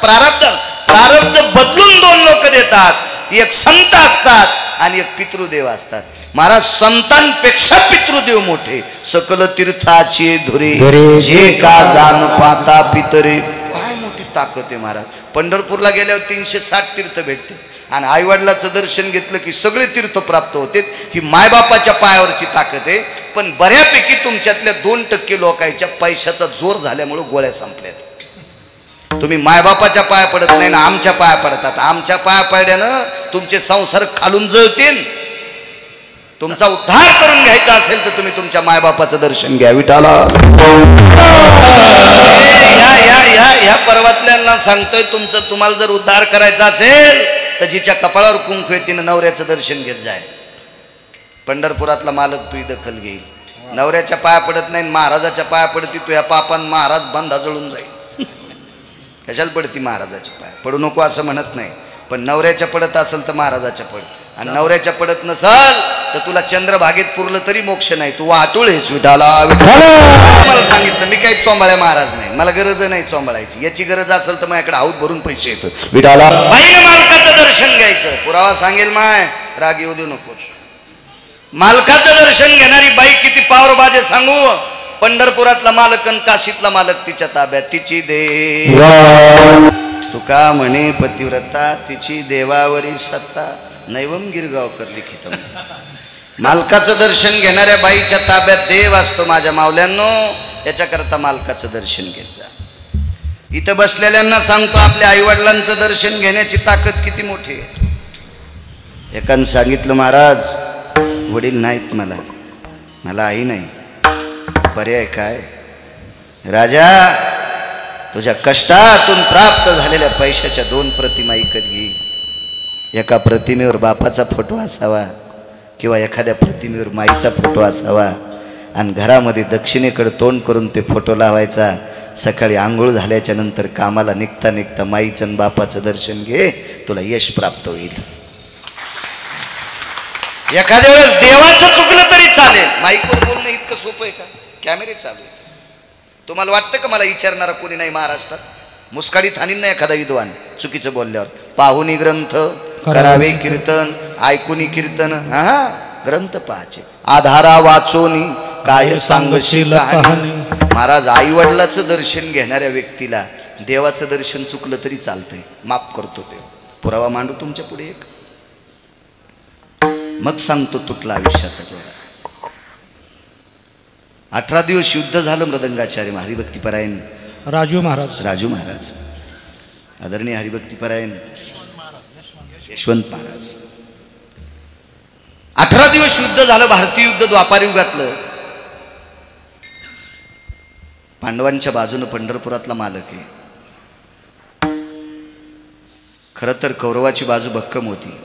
प्रारब्ध प्रारब्ध बदलून दोन लोक देतात, एक संत असतात आणि एक पितृदेव असतात. महाराज संतांपेक्षा पितृदेव मोठे. सकल तीर्थाची धुरे जे का जाण पाता पितरे. काय मोठी ताकद आहे महाराज. पंढरपूरला गेल्यावर 360 तीर्थ भेटते आणि आईवडिलाचं दर्शन घेतलं की सगळे तीर्थ प्राप्त होते. ही मायबापाच्या पायावरची ताकद आहे. पण बऱ्यापैकी तुमच्यातल्या 2% लोकांच्या पैशाचा जोर झाल्यामुळे गोळ्या संपल्यात. तुम्ही मायबापाच्या पाया पडत नाही ना आमच्या पाया पडतात. आमच्या पाया पडल्यानं तुमचे संसार खालून जळतील. तुमचा उद्धार करून घ्यायचा असेल तर तुम्ही तुमच्या मायबापाचं दर्शन घ्या. विठाला ह्या पर्वतल्यांना सांगतोय, तुमचं तुम्हाला जर उद्धार करायचा असेल तर जिच्या कपाळावर कुंकू आहे तिनं नवऱ्याचं दर्शन घेत जाय. पंढरपुरातला मालक तुझी दखल घेईल. नवऱ्याच्या पाया पडत नाही, महाराजाच्या पाया पडती, तू ह्या पापान महाराज बंधा जळून जाईल. कशाला पडती महाराजाच्या पाया? पडू नको असं म्हणत नाही, पण नवऱ्याच्या पडत असेल तर महाराजाच्या पड. आणि नवऱ्याच्या पडत नसल तर तुला चंद्रभागेत पुरलं तरी मोक्ष नाही. तू वाटुळेस. विठाला मला सांगितलं, मी काही चोंबाळ्या महाराज नाही, मला गरज नाही चोंबाळायची. याची गरज असेल तर माझ्याकडे हाऊत भरून पैसे येतं. विठाला बाईनं मालकाचं दर्शन घ्यायचं. पुरावा सांगेल माय, राग येऊ देऊ नकोस. मालकाचं दर्शन घेणारी बाई किती पावरबाजे सांगू. पंढरपुरातला मालक आणि काशीतला मालक तिच्या ताब्यात. तिची देव तुका म्हणे पतिव्रता, तिची देवावरी सत्ता नैवम गिरगावकर लिखितम. मालकाचं दर्शन घेणाऱ्या बाईच्या ताब्यात देव असतो. माझ्या मावल्यांनो, याच्याकरता मालकाचं दर्शन घ्यायचं. इथं बसलेल्यांना सांगतो, आपल्या आईवडिलांचं दर्शन घेण्याची ताकद किती मोठी आहे. एकानं सांगितलं, महाराज वडील नाहीत, मला आई नाही, पर्याय काय? राजा, तुझ्या कष्टातून प्राप्त झालेल्या पैशाच्या 2 प्रतिमा विकत घे. एका प्रतिमेवर बापाचा फोटो असावा किंवा एखाद्या प्रतिमेवर माईचा फोटो असावा आणि घरामध्ये दक्षिणेकडे तोंड करून ते फोटो लावायचा. सकाळी आंघोळ झाल्याच्या नंतर कामाला निघता निघता माईचं आणि बापाचं दर्शन घे, तुला यश प्राप्त होईल. एखाद्या वेळेस देवाचं चुकलं तरी चालेल. माईकवर बोलणं इतकं सोपं आहे का? कॅमेरे चालू आहेत. तुम्हाला वाटतं का मला विचारणारा कोणी नाही महाराष्ट्रात? मुस्काडीत हानीन ना एखादा विद्वान चुकीचं बोलल्यावर. पाहुनी ग्रंथ करावे कीर्तन, ऐकुनी कीर्तन, हा ग्रंथ पाहाचे, आधारा वाचोनी काय सांगशील कहाणी. महाराज, आई वडिलाचं दर्शन घेणाऱ्या व्यक्तीला देवाचं दर्शन चुकलं तरी चालतंय, माफ करतो ते. पुरावा मांडू तुमच्या पुढे एक, मग सांगतो तुटला आयुष्याचा दोरा. 18 दिवस युद्ध झालं. मृदंगाचार्य हरिभक्तीपरायण राजू महाराज, आदरणीय हरिभक्तीपरायण यशवंत महाराज. 18 दिवस युद्ध झालं. भारतीय युद्ध द्वापार युगातलं. पांडवांच्या बाजूनं पंढरपुरातला मालक आहे. खरं तर कौरवाची बाजू भक्कम होती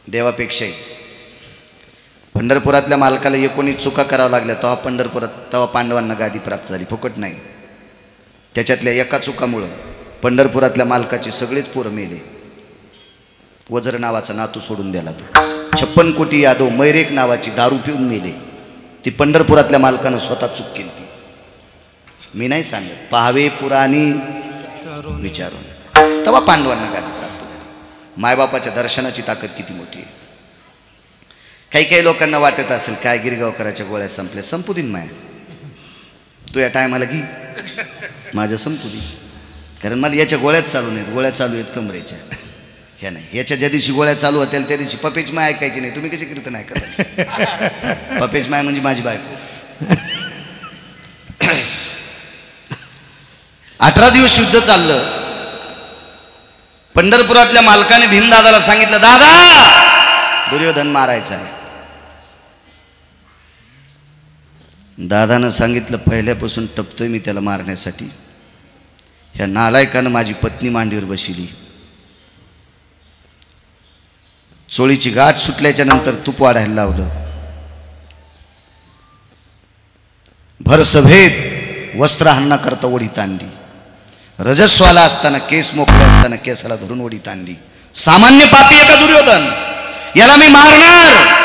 देवापेक्षाही. पंढरपुरातल्या मालकाला 19 चुका करावं लागल्या तेव्हा पांडवांना गादी प्राप्त झाली. फुकट नाही. त्याच्यातल्या एका चुकामुळं पंढरपुरातल्या मालकाचे सगळेच पोरं मेले. वज्र नावाचा नातू सोडून द्याला तो. 56 कोटी यादव मैरेक नावाची दारू पिऊन मेले. ती पंढरपुरातल्या मालकानं स्वतः चूक केली ती. मी नाही सांगत, पाहावे पुराणी विचारून. तेव्हा पांडवांना गादी प्राप्त झाली. मायबापाच्या दर्शनाची ताकद किती मोठी आहे. काही लोकांना वाटत असेल काय गिरगावकराच्या गोळ्या संपल्या. संपू दिन माया, तू या टायमाला घे, माझ्या संपू दे. कारण मला याच्या गोळ्याच चालू नाहीत. गोळ्या चालू आहेत कमरेच्या, ह्या नाही. याच्या ज्या दिवशी गोळ्या चालू होत्या त्या दिवशी पपेच माय ऐकायची नाही. तुम्ही कशी कीर्तन ऐकत? पपेच माय म्हणजे माझी बायको. 18 दिवस युद्ध चाललं. पंढरपुरातल्या मालकाने भीमदादाला सांगितलं, दादा दुर्योधन मारायचा आहे. दादानं सांगितलं, पहिल्यापासून टपतोय मी त्याला मारण्यासाठी. ह्या नालायकानं माझी पत्नी मांडीवर बसवली. चोळीची गाठ सुटल्याच्या नंतर तूप वाढायला लावलं. भरसभेत वस्त्रहरणा करता ओढीत आणली. रजस्वाला असताना केस मोकळे असताना केसाला धरून ओढीत आणली. सामान्य पापी आहे का दुर्योधन? याला मी मारणार.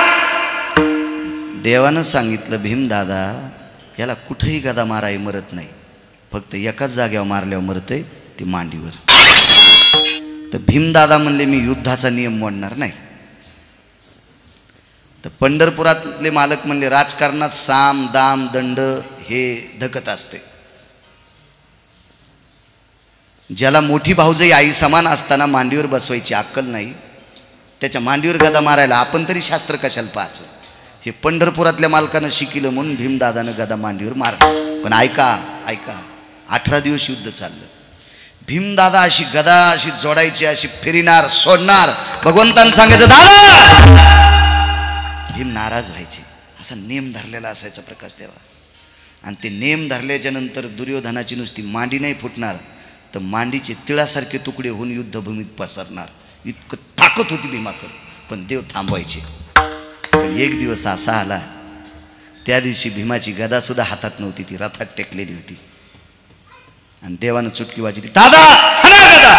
देवानं सांगितलं, भीमदादा याला कुठेही गदा माराई मरत नाही, फक्त एकाच जागेवर मारल्यावर मरतय, ती मांडीवर. तर भीमदादा म्हणले मी युद्धाचा नियम मोडणार नाही. तर पंढरपुरातले मालक म्हणले राजकारणात साम दाम दंड हे धकत असते. ज्याला मोठी भाऊजाई आई समान असताना मांडीवर बसवायची अक्कल नाही, त्याच्या मांडीवर गदा मारायला आपण तरी शास्त्र कशाला पाहायचं. हे पंढरपुरातल्या मालकानं शिकिलं म्हणून भीमदादानं गदा मांडीवर मारला. पण ऐका 18 दिवस युद्ध चाललं. भीमदादा अशी गदा अशी जोडायची, अशी फिरिणार सोडणार, भगवंतानं सांगायचं दादा. भीम नाराज व्हायचे. असा नेम धरलेला असायचा प्रकाश देवा. आणि ते नेम धरल्याच्या नंतर दुर्योधनाची नुसती मांडी नाही फुटणार, तर मांडीचे तिळासारखे तुकडे होऊन युद्धभूमीत पसरणार. इतकं ताकद होती भीमाकडे. पण देव थांबवायचे. पण एक दिवस असा आला, त्या दिवशी भीमाची गदा सुद्धा हातात नव्हती, ती रथात टेकलेली होती. आणि देवानं चुटकी वाजली, दादा हना गदा,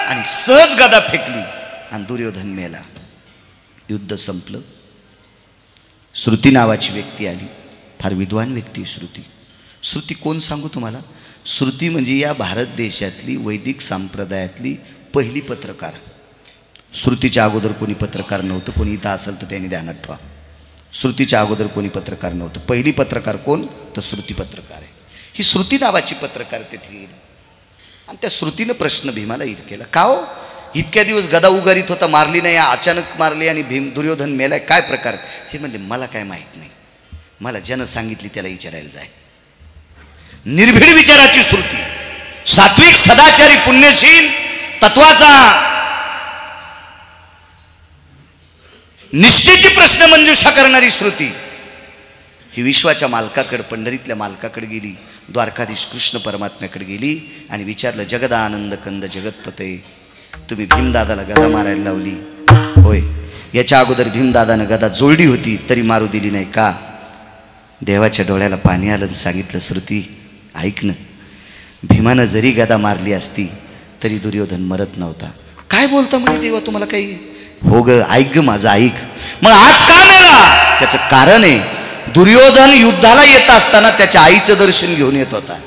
आणि सहज गदा फेकली आणि दुर्योधन मेला. युद्ध संपलं. श्रुती नावाची व्यक्ती आली, फार विद्वान व्यक्ती. श्रुती कोण सांगू तुम्हाला? श्रुती म्हणजे या भारत देशातली वैदिक संप्रदायातली पहिली पत्रकार. श्रुतीच्या अगोदर कोणी पत्रकार नव्हतं. कोणी इथं असेल तर त्यांनी ध्यानात ठेवा. श्रुतीच्या अगोदर कोणी पत्रकार नव्हतं. पहिली पत्रकार कोण? तर श्रुती पत्रकार आहे. ही श्रुती नावाची पत्रकार तिथे येईल. आणि त्या श्रुतीनं प्रश्न भीमाला केला, का हो इतक्या दिवस गदा उगारीत होता, मारली नाही, अचानक मारली आणि दुर्योधन मेलाय, काय प्रकार? हे म्हणले मला काय माहीत नाही, मला ज्यानं सांगितली त्याला विचारायला जाय. निर्भीड विचाराची श्रुती, सात्विक सदाचारी पुण्यशील, तत्वाचा निष्ठेची प्रश्न मंजुषा करणारी श्रुती ही विश्वाच्या मालकाकडे, पंढरीतल्या मालकाकडे गेली. द्वारकाधीश कृष्ण परमात्म्याकडे गेली आणि विचारलं, जगदानंद कंद जगतपते, तुम्ही भीमदादाला गदा मारायला लावली होय, याच्या अगोदर भीमदादानं गदा जोडली होती तरी मारू दिली नाही का? देवाच्या डोळ्याला पाणी आलं. सांगितलं, श्रुती ऐक ना, भीमानं जरी गदा मारली असती तरी दुर्योधन मरत नव्हता. काय बोलता म्हणे देवा तुम्हाला काही? हो ग, ऐक ग माझं, ऐक. मग आज का मेला? त्याचं कारण आहे, दुर्योधन युद्धाला येत असताना त्याच्या आईचं दर्शन घेऊन येत होता.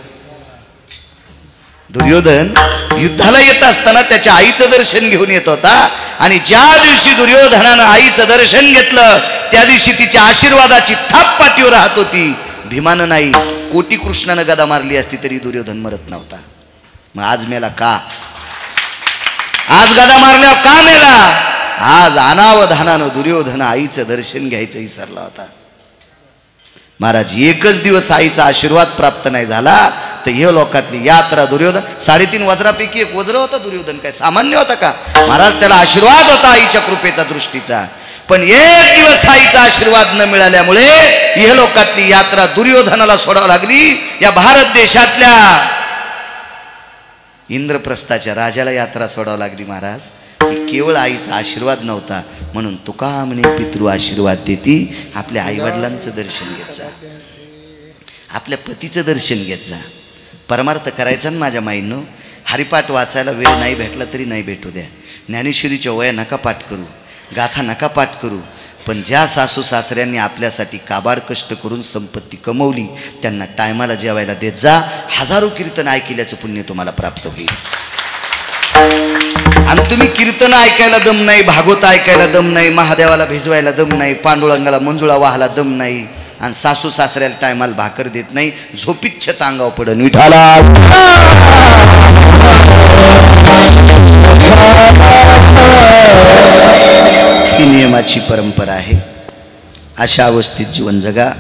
दुर्योधन युद्धाला येत असताना त्याच्या आईचं दर्शन घेऊन येत होता. आणि ज्या दिवशी दुर्योधनानं आईचं दर्शन घेतलं त्या दिवशी तिच्या आशीर्वादाची थाप पाठीवर राहत होती. भीमानं नाही, कोटी कृष्णानं गदा मारली असती तरी दुर्योधन मरत नव्हता. मग आज मेला का? आज गदा मारल्यावर का मेला? आज अनावधानानं दुर्योधन आईचं दर्शन घ्यायचं विसरला होता. महाराज, एकच दिवस आईचा आशीर्वाद प्राप्त नाही झाला तर हे लोकातली यात्रा. दुर्योधन 3.5 वज्रापैकी एक वज्र होता. दुर्योधन काय सामान्य होता का? महाराज, त्याला आशीर्वाद होता आईच्या कृपेचा, दृष्टीचा. पण एक दिवस आईचा आशीर्वाद न मिळाल्यामुळे हे लोकातली यात्रा दुर्योधनाला सोडावी लागली. या भारत देशातल्या इंद्रप्रस्थाच्या राजाला यात्रा सोडावी लागली. महाराज, ही केवळ आईचा आशीर्वाद नव्हता. म्हणून तुका म्हणे पितृ आशीर्वाद देती. आपल्या आईवडिलांचं दर्शन घेत जा, आपल्या पतीचं दर्शन घेत जा. परमार्थ करायचा ना माझ्या माईंनो. हरिपाठ वाचायला वेळ नाही भेटला तरी नाही भेटू द्या. ज्ञानेश्वरीच्या वया नका पाठ करू, गाथा नका पाठ करू. पण ज्या सासू सासऱ्यांनी आपल्यासाठी काबाड कष्ट करून संपत्ती कमवली त्यांना टायमाला जेवायला देत जा. हजारो कीर्तन ऐकल्याचं पुण्य तुम्हाला प्राप्त होईल. आणि तुम्ही कीर्तन ऐकायला दम नाही, भागवत ऐकायला दम नाही, महादेवाला भिजवायला दम नाही, पांडुरंगाला मंजुळा व्हायला दम नाही, आणि सासू सासऱ्याला टायमाला भाकर देत नाही, झोपीत छत अंगावर पडन विठाला. ही नियमाची परंपरा आहे. अशा अवस्थेत जीवन जगा.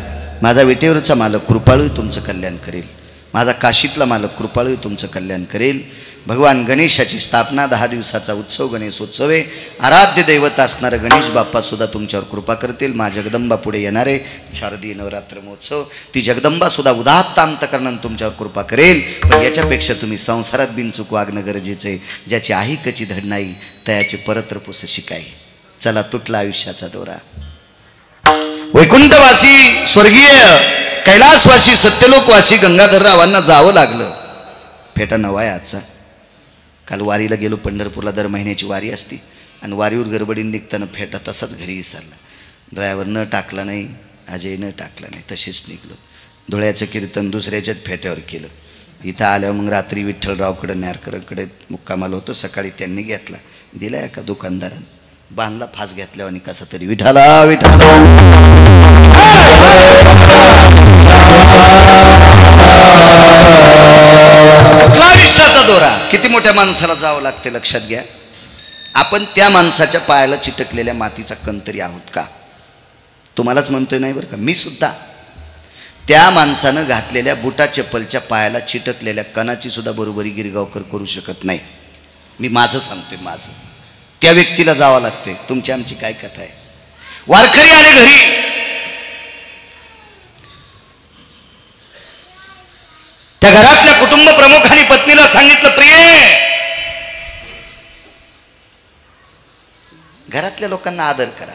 माझा विटेवरचा मालक कृपाळू तुमचं कल्याण करेल. माझा काशीतला मालक कृपाळू तुमचं कल्याण करेल. भगवान गणेशाची स्थापना 10 दिवसाचा उत्सव गणेशोत्सव आहे. आराध्य दैवत असणारं गणेश बाप्पा सुद्धा तुमच्यावर कृपा करतील. मा जगदंबा पुढे येणारे शारदीय नवरात्र महोत्सव, ती जगदंबा सुद्धा उदात्त अंतकरणानं तुमच्यावर कृपा करेल. पण याच्यापेक्षा तुम्ही संसारात बिनचूक वागणं गरजेचं आहे. ज्याची आई कची धड नाही त्याचे परत्रपुस शिकाय. चला, तुटला आयुष्याचा दोरा. वैकुंठवासी स्वर्गीय कैलासवासी सत्यलोकवासी गंगाधररावांना जावं लागलं. फेटा नवा आहे आजचा. काल वारीला गेलो पंढरपूरला. दर महिन्याची वारी असती आणि वारीवर गडबडीने निघताना फेटा तसाच घरी विसरला. ड्रायव्हर न टाकला नाही, अजय न टाकला नाही, तसेच निघलो. धुळ्याचं कीर्तन दुसऱ्याच्याच फेट्यावर केलं. इथं आल्यावर मग रात्री विठ्ठलरावकडे न्यारकरकडे मुक्कामाला होतो. सकाळी त्यांनी घेतला, दिला एका दुकानदारानं, बांधला फास घेतल्यावर आणि कसा तरी विठाला विठाला. कुठला विश्वाचा दोरा, किती मोठ्या माणसाला जावं लागते लक्षात घ्या. आपण त्या माणसाच्या पायाला चिटकलेल्या मातीचा कण तरी आहोत का? तुम्हालाच म्हणतोय नाही बरं का, मी सुद्धा त्या माणसानं घातलेल्या बुटा चप्पलच्या पायाला चिटकलेल्या कणाची सुद्धा बरोबरी गिरगावकर करू शकत नाही. मी माझं सांगतोय, माझं. त्या व्यक्तीला जावं लागते. तुमची आमची काय कथा आहे? वारकरी आले घरी, त्या घरातल्या कुटुंब प्रमुखांनी पत्नीला सांगितलं, प्रिये, घरातल्या लोकांना आदर करा.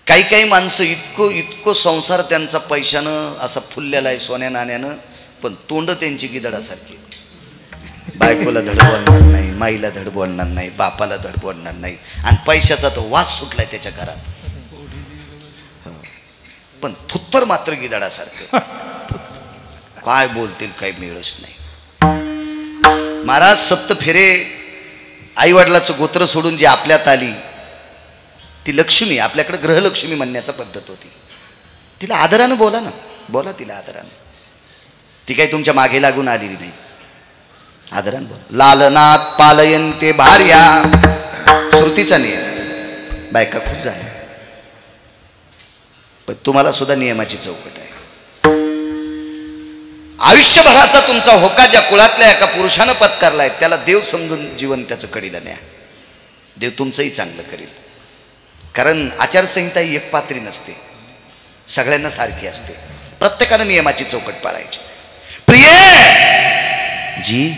काही काही माणसं इतकं संसार त्यांचा पैशानं असा फुललेला आहे, सोन्या नाण्यानं, पण तोंड त्यांची गिदडासारखी. बायकोला धड बोलणार नाही, माईला धड बोलणार नाही, बापाला धड बोलणार नाही, आणि पैशाचा तो वास सुटलाय त्याच्या घरात. पण थुत्तर मात्र गिदडासारखं. काय बोलतील काही मिळच नाही. महाराज सप्त फेरे आई वडिलाचं गोत्र सोडून जी आपल्यात आली ती लक्ष्मी, आपल्याकडे ग्रहलक्ष्मी म्हणण्याचा पद्धत होती. तिला आदरानं बोला ना, बोला तिला आदरानं. ती काही तुमच्या मागे लागून आलेली नाही, आदरानं बोला. लालनात पालयन्ते भार्या, श्रुतीचा नियम. बायका खूप झाल्या, पण तुम्हाला सुद्धा नियमाची चौकट आहे. आयुष्यभराचा तुमचा होका ज्या कुळातल्या एका पुरुषानं पत्करलाय त्याला देव समजून जीवन त्याचं कडीला न्या. देव तुमचंही चांगलं करील. कारण आचारसंहिता ही एक पात्री नसते, सगळ्यांना सारखी असते. प्रत्येकानं नियमाची चौकट पाळायची. प्रिय जी,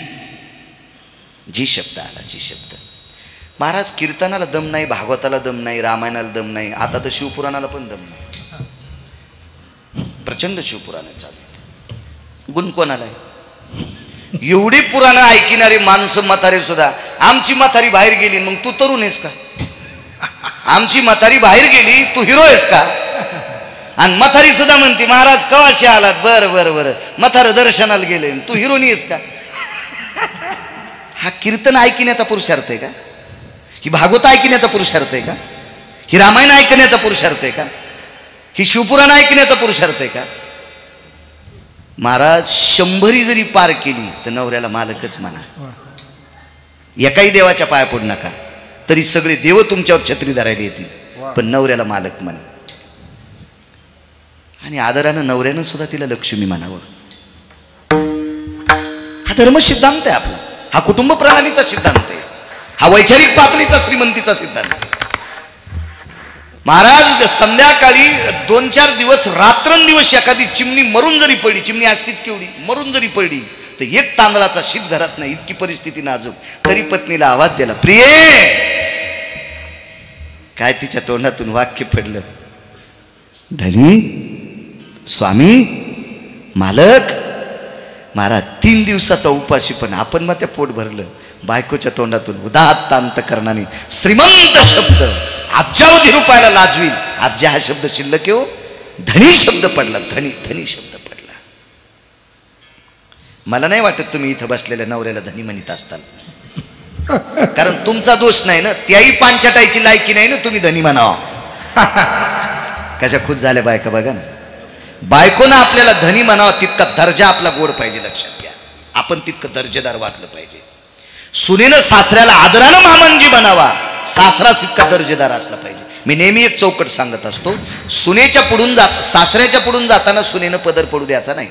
जी शब्द आला, जी शब्द. महाराज कीर्तनाला दम नाही, भागवताला दम नाही, रामायणाला दम नाही, आता तर शिवपुराणाला पण दम नाही. प्रचंड शिवपुराण चालू. गुण कोणाला आहे? एवढी पुराणं ऐकणारी माणसं म्हातारे सुद्धा. आमची म्हातारी बाहेर गेली, मग तू तरुण आहेस का? आमची म्हातारी बाहेर गेली, तू हिरो आहेस का? आणि म्हातारी सुद्धा म्हणते, महाराज कवाशी आलात? बरं बरं बरं, म्हातारं दर्शनाला गेले, तू हिरोनी आहेस का? हा कीर्तन ऐकण्याचा पुरुषार्थ आहे का? ही भागवत ऐकण्याचा पुरुषार्थ आहे का? ही रामायण ऐकण्याचा पुरुषार्थ आहे का? ही शिवपुराण ऐकण्याचा पुरुषार्थ आहे का? महाराज 100 जरी पार केली तर नवऱ्याला मालकच म्हणा. एकाही देवाच्या पाया पडू नका, तरी सगळे देव तुमच्यावर छत्री धरायला येतील, पण नवऱ्याला मालक म्हण. आणि आदरानं नवऱ्यानं सुद्धा तिला लक्ष्मी म्हणावं. हा धर्म सिद्धांत आहे आपला, हा कुटुंब प्रणालीचा सिद्धांत आहे, हा वैचारिक पातळीचा श्रीमंतीचा सिद्धांत आहे. महाराज संध्याकाळी 2-4 दिवस रात्रंदिवस एखादी चिमणी मरून जरी पडली, चिमणी असतीच केवढी, मरून जरी पडली तर एक तांदळाचा शीत घरात नाही, इतकी परिस्थिती नाजूक, तरी पत्नीला आवाज दिला, प्रिये. काय तिच्या तोंडातून वाक्य पडलं, धनी, स्वामी, मालक. महाराज 3 दिवसाचा उपाशी, पण आपण मग त्या पोट भरलं. बायकोच्या तोंडातून उदात्त अंतकरणाने श्रीमंत शब्द अब्जावधी रुपयाला लाजवील. अब्जा हा शब्द शिल्लक हो, धनी शब्द पडला, धनी, धनी शब्द पडला. मला नाही वाटत तुम्ही इथं बसलेल्या नवऱ्याला धनी म्हणत असताल, कारण तुमचा दोष नाही ना, त्याही पांचाटायची लायकी नाही ना, तुम्ही धनी म्हणावा. कशा खुश झाल्या बायका बघा ना. बायकोनं आपल्याला धनी म्हणावा तितका दर्जा आपला गोड पाहिजे, लक्षात घ्या. आपण तितकं दर्जेदार वागलं पाहिजे. सुनेनं सासऱ्याला आदरानं मामनजी बनावा, सासरा तितका दर्जेदार असला पाहिजे. मी नेहमी एक चौकट सांगत असतो, सुनेच्या पुढून सासऱ्याच्या पुढून जाताना सुनेनं पदर पडू द्यायचा नाही,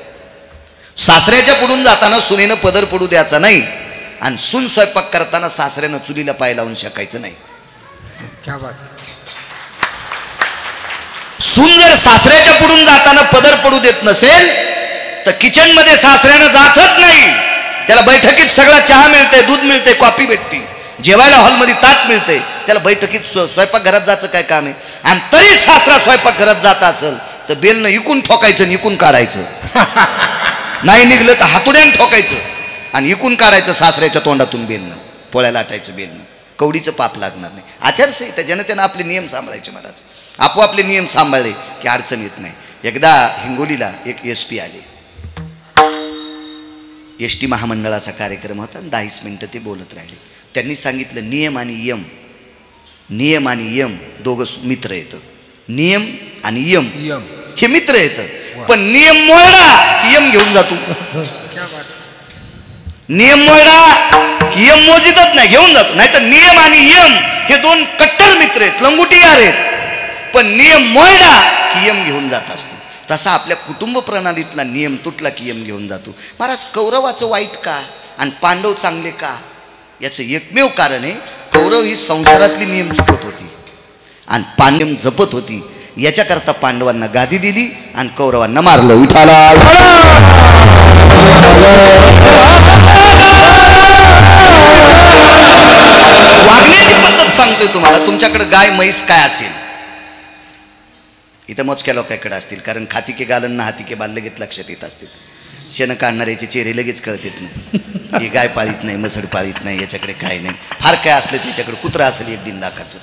सासऱ्याच्या पुढून जाताना सुनेनं पदर पडू द्यायचा नाही, आणि सून स्वयंपाक करताना सासऱ्यानं चुलीला पाय लावून शेकायचं नाही. क्या बात. सून जर सासऱ्याच्या पुढून जाताना पदर पडू देत नसेल तर किचन मध्ये सासऱ्यानं जायचंच नाही. त्याला बैठकीत सगळा चहा मिळते, दूध मिळते, कॉफी भेटते, जेवायला हॉलमध्ये ताट मिळते, त्याला बैठकीत स्वयंपाक घरात जायचं काय काम आहे? आणि तरी सासरा स्वयंपाक घरात जात असेल तर बेलनं इकून ठोकायचं, इकून काढायचं. नाही निघलं तर हातुड्यानं ठोकायचं आणि इकून काढायचं सासऱ्याच्या तोंडातून बेलनं. पोळ्या लाटायचं बेलनं. कवडीचं पाप लागणार नाही. आचारसंहिता जनतेनं आपले नियम सांभाळायचे. महाराज आपोआपले नियम सांभाळले की अडचण येत नाही. एकदा हिंगोलीला एक SP आले. एस टी महामंडळाचा कार्यक्रम होता आणि 10 मिनिटं ते बोलत राहिले. त्यांनी सांगितलं नियम आणि यम, नियम आणि यम दोघं मित्र येतं. नियम आणि यम हे मित्र येतं, पण नियम मोडला की यम घेऊन जातो. नियम मोडला की यम मोजितच नाही, घेऊन जातो. नाही तर नियम आणि यम हे दोन कट्टर मित्र आहेत, लंगुटीयार आहेत, पण नियम मोडला की यम घेऊन जात असतो. तसा आपल्या कुटुंब प्रणालीतला नियम तुटला की यम घेऊन जातो. महाराज कौरवाचं वाईट का आणि पांडव चांगले का, याचं एकमेव कारण आहे, कौरव ही संसारातली नियम चुकत होती आणि पांडव जपत होती. याच्याकरता पांडवांना गादी दिली आणि कौरवांना मारलं. विठाला वागण्याची पद्धत सांगतोय तुम्हाला. तुमच्याकडे गाय म्हैस काय असेल, इथं मोजक्या लोकांकडे असतील, कारण खातिके गालंना हातिके बाल लगेच लक्षात येत असतील. शेण काढणाऱ्याचे चेहरे लगेच कळत येत नाही. हे गाय पाळीत नाही, मसड पाळीत नाही, याच्याकडे काय नाही. फार काय असलं त्याच्याकडे कुत्रा असेल 1-1.5 लाखाचं,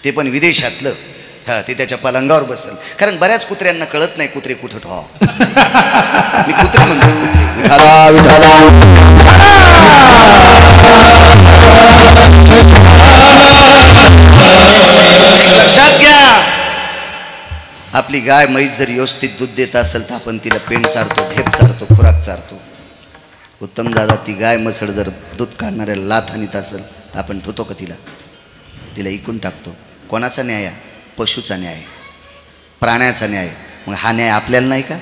ते पण विदेशातलं. हा, ते त्याच्या पलंगावर बसल. कारण बऱ्याच कुत्र्यांना कळत नाही कुत्रे कुठं ठेवा. मी कुत्रे म्हणतो, विठाला विठाला. लक्षात घ्या, आपली गाय म्हैस जर व्यवस्थित दूध देत असेल तर आपण तिला पेंड चारतो, ढेप चारतो, खुराक चारतो. उत्तम दादा, ती गाय मसड जर दूध काढणाऱ्या लाथ आणीत असेल तर आपण ठेवतो का तिला? तिला इकून टाकतो. कोणाचा न्याय? पशुचा न्याय, प्राण्याचा न्याय. मग हा न्याय आपल्याला नाही का?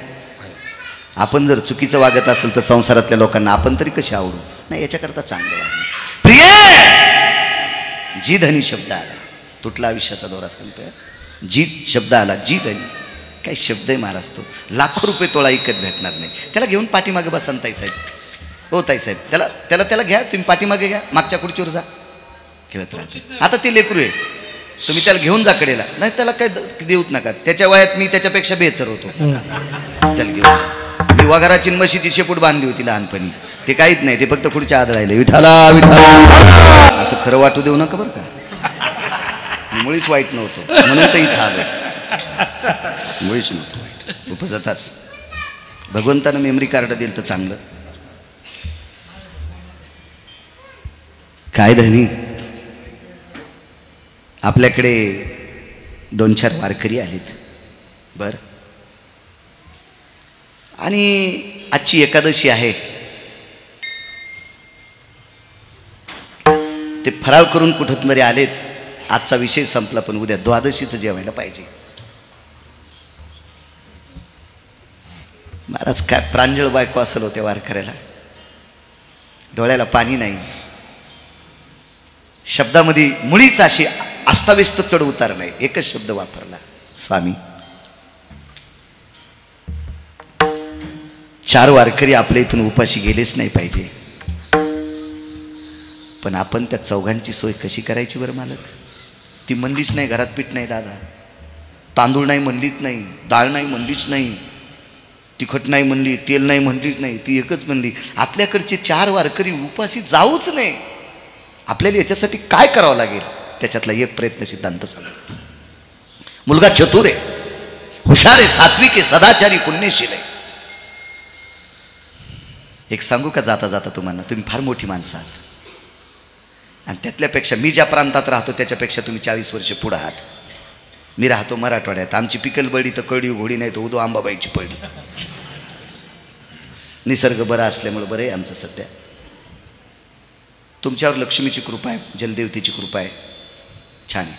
आपण जर चुकीचं वागत असेल तर संसारातल्या लोकांना आपण तरी कसे आवडू? नाही, याच्याकरता चांगलं वागणं. प्रिय, जी धनी शब्द आला, तुटला आयुष्याचा दोरा सांगतोय. जीत शब्द आला, जी धनी. काय शब्द आहे महाराज तो. लाखो रुपये तोळा इकत भेटणार नाही. त्याला घेऊन पाठीमागे बसा ताई साहेब. हो ताई साहेब, त्याला घ्या, तुम्ही पाठीमागे घ्या, मागच्या खुर्चीवर जा, खेळत राहते. आता ते लेकरू आहे, तुम्ही त्याला घेऊन जा कडेला. नाही, त्याला काय देऊच नका. त्याच्या वयात मी त्याच्यापेक्षा बेचर होतो. त्याला घेऊन जा. मी वगाराची म्हशीची शेपूट बांधली होती लहानपणी. ते काहीच नाही, ते फक्त पुढच्या आत राहिले. विठाला विठाला असं खरं वाटू देऊ नका बरं का. मुळीच वाईट नव्हतं म्हणून तर इथं आलो. मुळीच नव्हतं वाईट, उपजताच. भगवंतानं मेमरी कार्ड दिलं तर चांगलं. काय धनी, आपल्याकडे 2-4 वारकरी आलेत. बर, आणि आजची एकादशी आहे. ते फराळ करून कुठं तरी आलेत. आजचा विषय संपला, पण उद्या द्वादशीचं जेवायला पाहिजे. महाराज, काय प्रांजळ बायको असेल होत्या वारकऱ्याला. डोळ्याला पाणी नाही, शब्दामध्ये मुळीच अशी अस्ताव्यस्त चढ उतार नाही. एकच शब्द वापरला, स्वामी. 4 वारकरी आपल्या इथून उपाशी गेलेच नाही पाहिजे, पण आपण त्या चौघांची सोय कशी करायची बरं मालक? ती म्हणलीच नाही, घरात पीठ नाही दादा, तांदूळ नाही म्हणलीच नाही, डाळ नाही म्हणलीच नाही, तिखट नाही म्हणली, तेल नाही म्हणलीच नाही. ती एकच म्हणली, आपल्याकडचे 4 वारकरी उपाशी जाऊच नाही. आपल्याला याच्यासाठी काय करावं लागेल? त्याच्यातला एक प्रयत्न सिद्धांत सांगतो. मुलगा चतुर आहे, हुशार आहे, सात्विक आहे, सदाचारी, पुण्यशील आहे. एक सांगू का जाता जाता तुम्हाला? तुम्ही फार मोठी माणसं आहात, आणि त्यातल्यापेक्षा मी ज्या प्रांतात राहतो त्याच्यापेक्षा तुम्ही 40 वर्ष पुढे आहात. मी राहतो मराठवाड्यात. आमची पिकलबडी तर कळी घोडी नाही तर उदो आंबाबाईची पडली. निसर्ग बरा असल्यामुळे बरं आहे आमचं सध्या. तुमच्यावर लक्ष्मीची कृपा आहे, जलदेवतेची कृपा आहे, छान आहे.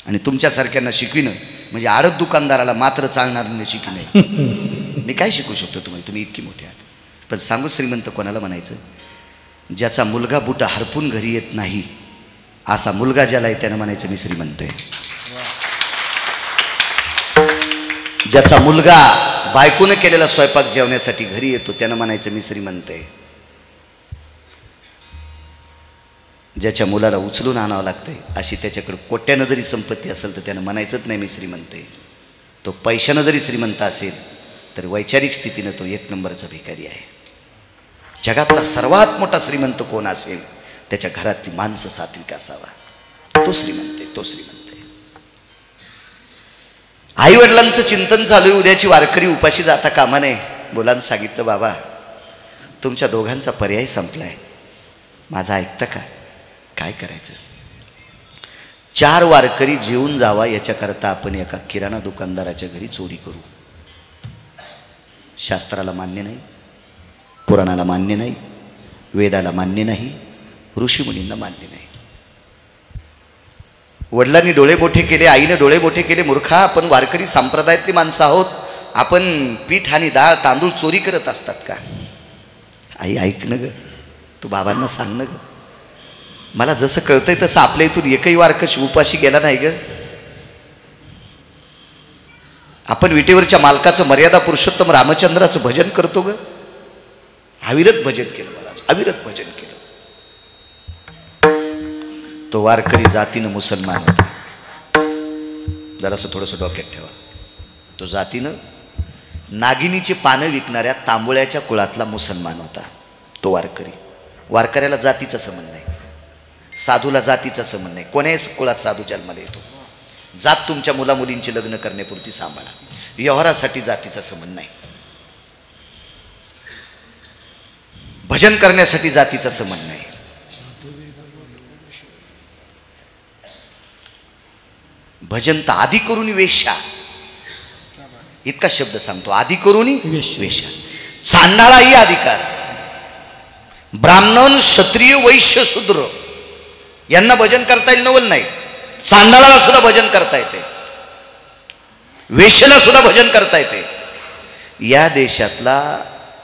आणि तुमच्यासारख्यांना शिकविणं म्हणजे आडत दुकानदाराला मात्र चालणार नाही शिकविणं. मी काय शिकू शकतो तुम्हाला? तुम्ही इतकी मोठी आहात. पण सांगू, श्रीमंत कोणाला म्हणायचं? ज्याचा मुलगा बुटा हरपून घरी येत नाही असा मुलगा ज्याला आहे त्यानं म्हणायचं मी श्रीमंत आहे. ज्याचा मुलगा बायकोनं केलेला स्वयंपाक जेवण्यासाठी घरी येतो त्यानं म्हणायचं मी श्रीमंत आहे. ज्याच्या मुलाला उचलून आणावं लागतंय अशी त्याच्याकडे कोट्यानं जरी संपत्ती असेल तर त्यानं म्हणायचंच नाही मी श्रीमंत आहे. तो पैशानं जरी श्रीमंत असेल तर वैचारिक स्थितीनं तो 1 नंबरचा भिकारी आहे. जगातला सर्वात मोठा श्रीमंत कोण असेल त्याच्या घरातली माणसं सात्विक असावा, तो श्रीमंत आहे, तो श्रीमंत आहे. आई वडिलांचं चिंतन चालू आहे, उद्याची वारकरी उपाशी जाता कामा नये. मुलांना सांगितलं, बाबा तुमच्या दोघांचा पर्याय संपलाय, माझा ऐकता का? काय करायचं? 4 वारकरी जेवून जावा याच्याकरता आपण एका किराणा दुकानदाराच्या घरी चोरी करू. शास्त्राला मान्य नाही, पुराणाला मान्य नाही, वेदाला मान्य नाही, ऋषीमुनींना मान्य नाही. वडिलांनी डोळे मोठे केले, आईने डोळे मोठे केले. मूर्खा, आपण वारकरी संप्रदायातली माणसं आहोत, आपण पीठ आणि डाळ तांदूळ चोरी करत असतात का? आई ऐक न ग, तू बाबांना सांग न ग. मला जसं कळतंय तसं आपल्या इथून एकही वारकरी उपाशी गेला नाही ग. आपण विटेवरच्या मालकाचं मर्यादा पुरुषोत्तम रामचंद्राचं भजन करतो ग. अविरत भजन केलं, मला अविरत भजन केलं. तो वारकरी जातीनं मुसलमान होता. जरासं थोडंसं डोक्यात ठेवा. तो जातीनं नागिनीची पानं विकणाऱ्या तांबोळ्याच्या कुळातला मुसलमान होता तो वारकरी. वारकऱ्याला जातीचा संबंध नाही, साधूला जातीचा संबंध नाही. कोण्याही कुळात साधू जन्माला येतो. जात तुमच्या मुलामुलींची लग्न करण्यापुरती सांभाळा, व्यवहारासाठी जातीचा संबंध नाही. भजन करण्यासाठी जातीचा संबंध नाही. भजन तर आधी करून वेश्या, इतका शब्द सांगतो, आधी करून वेश्या. चांडाळाही अधिकार. ब्राह्मण, क्षत्रिय, वैश्य, शूद्र यांना भजन करता येईल नवल नाही. चांडाळाला सुद्धा भजन करता येते, वेश्येला सुद्धा भजन करता येते. या देशातला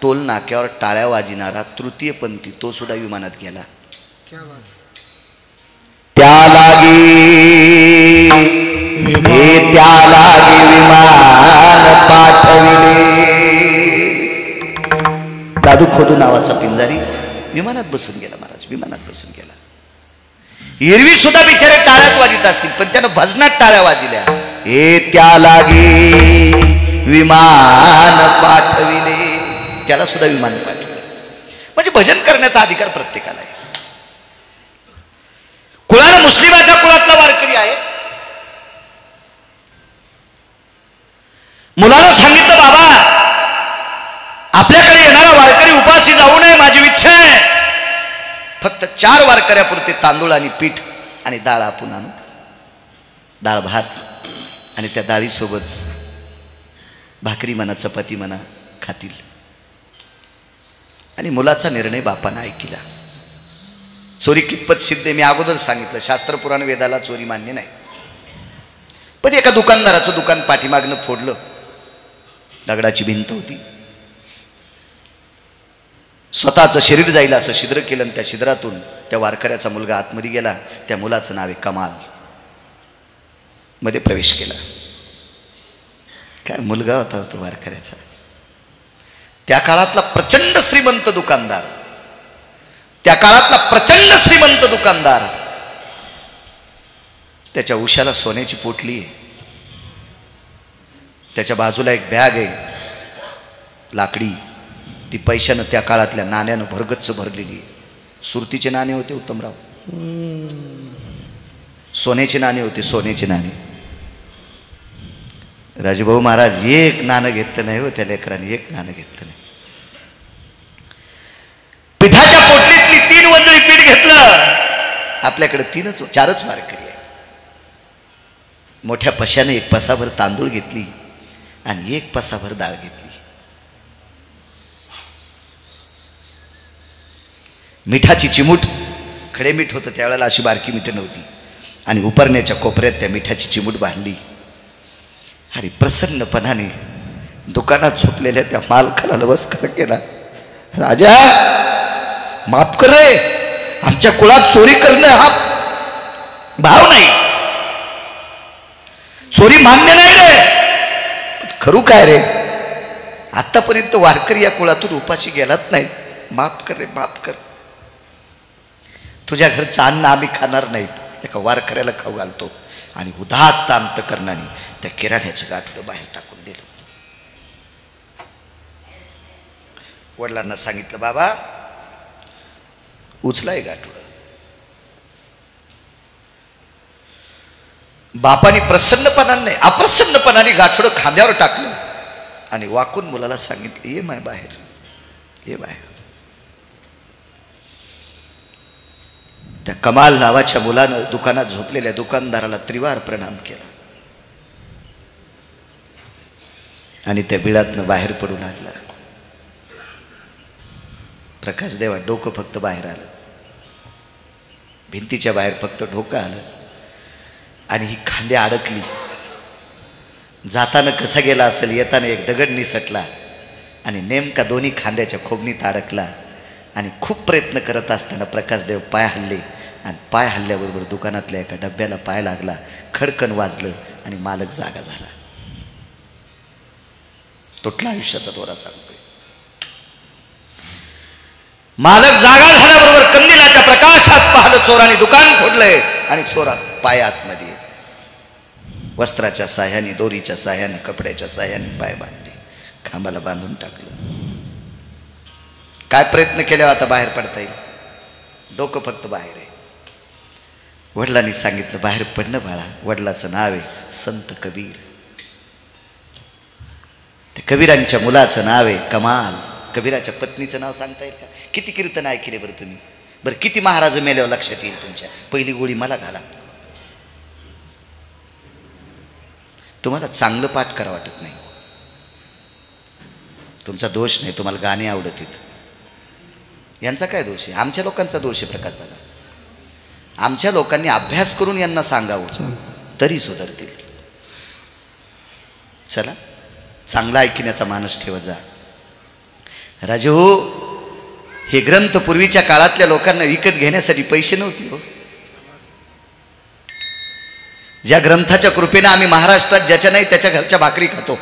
टोल नाक्यावर टाळ्या वाजणारा तृतीयपंथी तो सुद्धा विमानात गेला. त्या लागी विमान पाठविले. दादू खोदू नावाचा पिंजारी विमानात बसून गेला. महाराज विमानात बसून गेला. एरवी सुद्धा बिचारे टाळ्यात वाजित असतील, पण त्यानं भजनात टाळ्या वाजल्या. हे त्या लागी विमान पाठविले, त्याला सुद्धा विमान पाठवलं. म्हणजे भजन करण्याचा अधिकार प्रत्येकाला आहे. कुळानं मुस्लिमाच्या कुळातला वारकरी आहे. मुलानं सांगितलं, बाबा आपल्याकडे येणारा वारकरी उपाशी जाऊ नये, माझी इच्छा आहे. फक्त 4 वारकऱ्यापुरते तांदूळ आणि पीठ आणि डाळ आपण आणू. डाळ भात आणि त्या डाळीसोबत भाकरी म्हणा, चपाती म्हणा खातील. आणि मुलाचा निर्णय बापानं ऐकला. चोरी कितपत सिद्ध आहे मी अगोदर सांगितलं. शास्त्र पुराण वेदाला चोरी मान्य नाही. पण एका दुकानदाराचं दुकान पाठीमागनं फोडलं. दगडाची भिंत होती. स्वतःचं शरीर जाईल असं छिद्र केलं आणि त्या छिद्रातून त्या वारकऱ्याचा मुलगा आतमध्ये गेला. त्या मुलाचं नाव आहे कमाल. मध्ये प्रवेश केला. काय मुलगा होता तो वारकऱ्याचा. त्या काळातला प्रचंड श्रीमंत दुकानदार, त्या काळातला प्रचंड श्रीमंत दुकानदार. त्याच्या उशाला सोन्याची पोटली आहे. त्याच्या बाजूला एक बॅग आहे लाकडी, ती पैशानं त्या काळातल्या नाण्यानं भरगच्च भरलेली आहे. सुरतीचे नाणे होते उत्तमराव, सोन्याचे नाणे होते, सोन्याचे नाणे. राजभाऊ महाराज एक नाणं घेतलं नाही हो त्या लेकराने, एक नाणं घेतलं नाही. पिठाच्या पोटलीतली 3 वजळी पीठ घेतलं. आपल्याकडे 4च वारकरी आहे. मोठ्या पशाने 1 पसाभर तांदूळ घेतली आणि 1 पसाभर डाळ घेतली. मिठाची चिमूट, खडे मीठ होतं त्यावेळेला, अशी बारकी मीठ नव्हती. आणि उपरण्याच्या कोपऱ्यात त्या मिठाची चिमूट बांधली आणि प्रसन्नपणाने दुकानात झोपलेल्या त्या मालकाला नमस्कार केला. राजा माफ कर रे, आमच्या कुळात चोरी करणं हा भाव नाही, चोरी मान्य नाही रे. खरू काय रे, आतापर्यंत वारकरी या कुळातून उपाशी गेलात नाही. माफ कर रे, माफ कर. तुझ्या घरचं अन्न आम्ही खाणार नाहीत, एका वारकऱ्याला खाऊ घालतो. आणि उदात्त अंतकरणाने त्या किराण्याचं गाठोडं बाहेर टाकून दिलं. वडिलांना सांगितलं, बाबा उचलाय गाठोडं. बापाने प्रसन्नपणाने नाही अप्रसन्नपणाने गाठोडं खांद्यावर टाकलं आणि वाकून मुलाला सांगितलं, ये माय बाहेर, ये बाहेर. त्या कमाल नावाच्या मुलानं दुकानात झोपलेल्या दुकानदाराला त्रिवार प्रणाम केला आणि त्या बिळातनं बाहेर पडू लागला. प्रकाश देवा डोकं फक्त बाहेर आलं, भिंतीच्या बाहेर फक्त डोकं आलं आणि ही खांद्या अडकली. जाताना कसा गेला असेल, येताना एक दगड निसटला आणि नेमका दोन्ही खांद्याच्या खोबणीत अडकला. आणि खूप प्रयत्न करत असताना प्रकाशदेव पाय हल्ले आणि पाय हल्ल्याबरोबर दुकानातल्या एका डब्याला पाय लागला, खडकन वाजलं आणि मालक जागा झाला. तुटला आयुष्याचा दोरा सांगतोय. मालक जागा झाल्याबरोबर कंदिलाच्या प्रकाशात पाहिलं, चोराने दुकान फोडलंय आणि चोरा पाय आतमध्ये, वस्त्राच्या साह्याने, दोरीच्या साह्याने, कपड्याच्या साह्याने पाय बांधले, खांबाला बांधून टाकलं. काय प्रयत्न केल्यावर आता बाहेर पडता येईल? डोकं फक्त बाहेर आहे. वडिलांनी सांगितलं बाहेर पडणं बाळा. वडिलाचं नाव आहे संत कबीर. त्या कबीरांच्या मुलाचं नाव आहे कमाल. कबीराच्या पत्नीचं नाव सांगता येईल का? किती कीर्तन ऐकले बरं तुम्ही? बरं किती महाराज मेल्यावर लक्षात येईल तुमच्या? पहिली गोळी मला घाला. तुम्हाला चांगलं पाठ करा वाटत नाही, तुमचा दोष नाही. तुम्हाला गाणे आवडत आहेत, यांचा काय दोष आहे? आमच्या लोकांचा दोष आहे प्रकाश दादा. आमच्या लोकांनी अभ्यास करून यांना सांगावं तरी सुधारतील. चला, चांगला ऐकण्याचा मानस ठेवत जा. राजू, हे ग्रंथ पूर्वीच्या काळातल्या लोकांना विकत घेण्यासाठी पैसे नव्हते हो. ज्या ग्रंथाच्या कृपेने आम्ही महाराष्ट्रात ज्याच्या नाही त्याच्या घरच्या भाकरी खातो.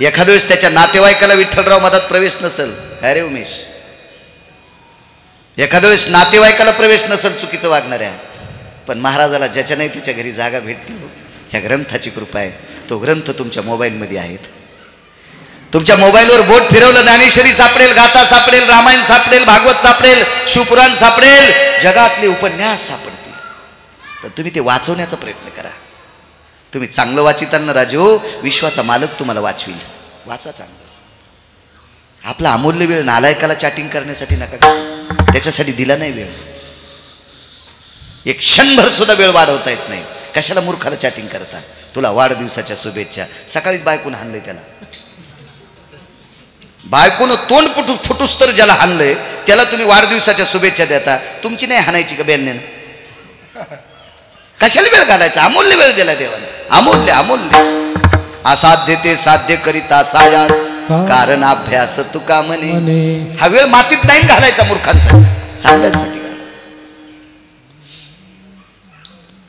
एखाद्या वेळेस त्याच्या नातेवाईकाला विठ्ठलराव मधात प्रवेश नसेल, काय रे उमेश, एखाद्या वेळेस नातेवाईकाला प्रवेश नसेल चुकीचं वागणाऱ्या, पण महाराजाला ज्याच्या नाही त्याच्या घरी जागा भेटते हो. ह्या ग्रंथाची कृपा आहे. तो ग्रंथ तुमच्या मोबाईलमध्ये आहेत. तुमच्या मोबाईलवर बोट फिरवलं, ज्ञानेश्वरी सापडेल, गाथा सापडेल, रामायण सापडेल, भागवत सापडेल, शिवपुराण सापडेल, जगातले उपन्यास सापडतील. पण तुम्ही ते वाचवण्याचा प्रयत्न करा. तुम्ही चांगलं वाचिताना राजू, विश्वाचा मालक तुम्हाला वाचविल. वाचा चांगलं. आपला अमूल्य वेळ नालायकाला चॅटिंग करण्यासाठी नका घालू. त्याच्यासाठी दिला नाही वेळ. एक क्षणभर सुद्धा वेळ वाढवता येत नाही. कशाला मूर्खाला चॅटिंग करता? तुला वाढदिवसाच्या शुभेच्छा. सकाळीच बायकून हाणलंय त्याला. बायकोनं तोंड फुटूस तर ज्याला हाणलंय त्याला तुम्ही वाढदिवसाच्या शुभेच्छा देता. तुमची नाही हाणायची का बेलण्यानं? कशाला वेळ घालायचा? अमूल्य वेळ दिला देवाने. अमूल्य अमूल्य. असाध्य ते साध्य करिता सायास, कारण अभ्यास तुका म्हणे. हा वेळ मातीत नाही घालायचा मूर्खांसाठी, चांगल्यासाठी घाला.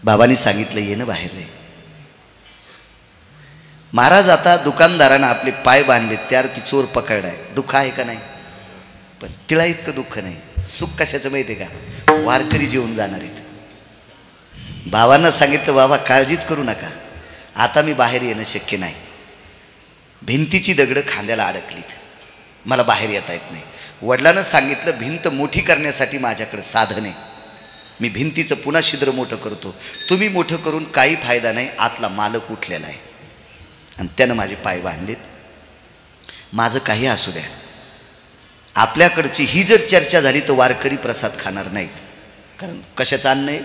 बाबांनी सांगितलं येणं बाहेर रे. महाराज आता दुकानदारानं आपले पाय बांधले, त्यावर ती चोर पकडलाय. दुःख आहे का नाही? पण तिला इतकं दुःख नाही. सुख कशाचं माहिती आहे का? वारकरी जेवून जाणार आहेत. बाबांना सांगितलं बाबा काळजीच करू नका, आता मी बाहेर येणं शक्य नाही. भिंतीची दगडं खांद्याला अडकलीत, मला बाहेर येता येत नाही. वडिलांना सांगितलं भिंत मोठी करण्यासाठी माझ्याकडे साधन आहे. मी भिंतीचं पुन्हा छिद्र मोठं करतो. तुम्ही मोठं करून काही फायदा नाही. आतला मालक उठलेला आहे आणि त्यानं माझे पाय बांधलेत. माझं काही असू द्या, आपल्याकडची ही जर चर्चा झाली तर वारकरी प्रसाद खाणार नाहीत. कारण कशाचं अन्न आहे?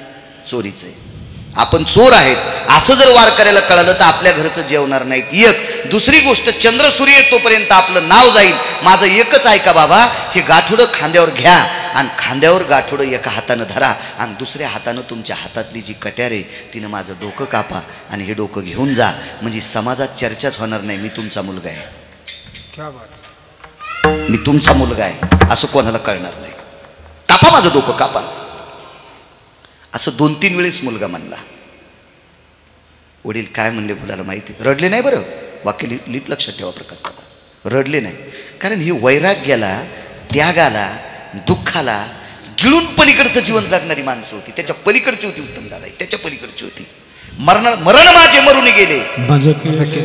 चोरीचं आहे. आपण चोर आहेत असं जर वारकऱ्याला कळलं तर आपल्या घरचं जेवणार नाहीत. एक दुसरी गोष्ट, चंद्र सूर्य येतोपर्यंत आपलं नाव जाईल. माझं एकच ऐका बाबा, हे गाठोडं खांद्यावर घ्या आणि खांद्यावर गाठोडं एका हातानं धरा आणि दुसऱ्या हातानं तुमच्या हातातली जी कट्यार आहे तिनं माझं डोकं कापा आणि हे डोकं घेऊन जा. म्हणजे समाजात चर्चाच होणार नाही. मी तुमचा मुलगा आहे, मी तुमचा मुलगा आहे असं कोणाला कळणार नाही. कापा माझं डोकं, कापा. असं 2-3 वेळेस मुलगा म्हणला. वडील काय म्हणले मुलाला माहिती? रडले नाही बरं, वाक्य नीट लक्षात ठेवा प्रकाश दादा, रडले नाही. कारण ही वैराग्याला, त्यागाला, दुःखाला गिळून पलीकडचं जीवन जगणारी माणसं होती. त्याच्या पलीकडची होती उत्तम दादा, त्याच्या पलीकडची होती. मरण माझे मरून गेले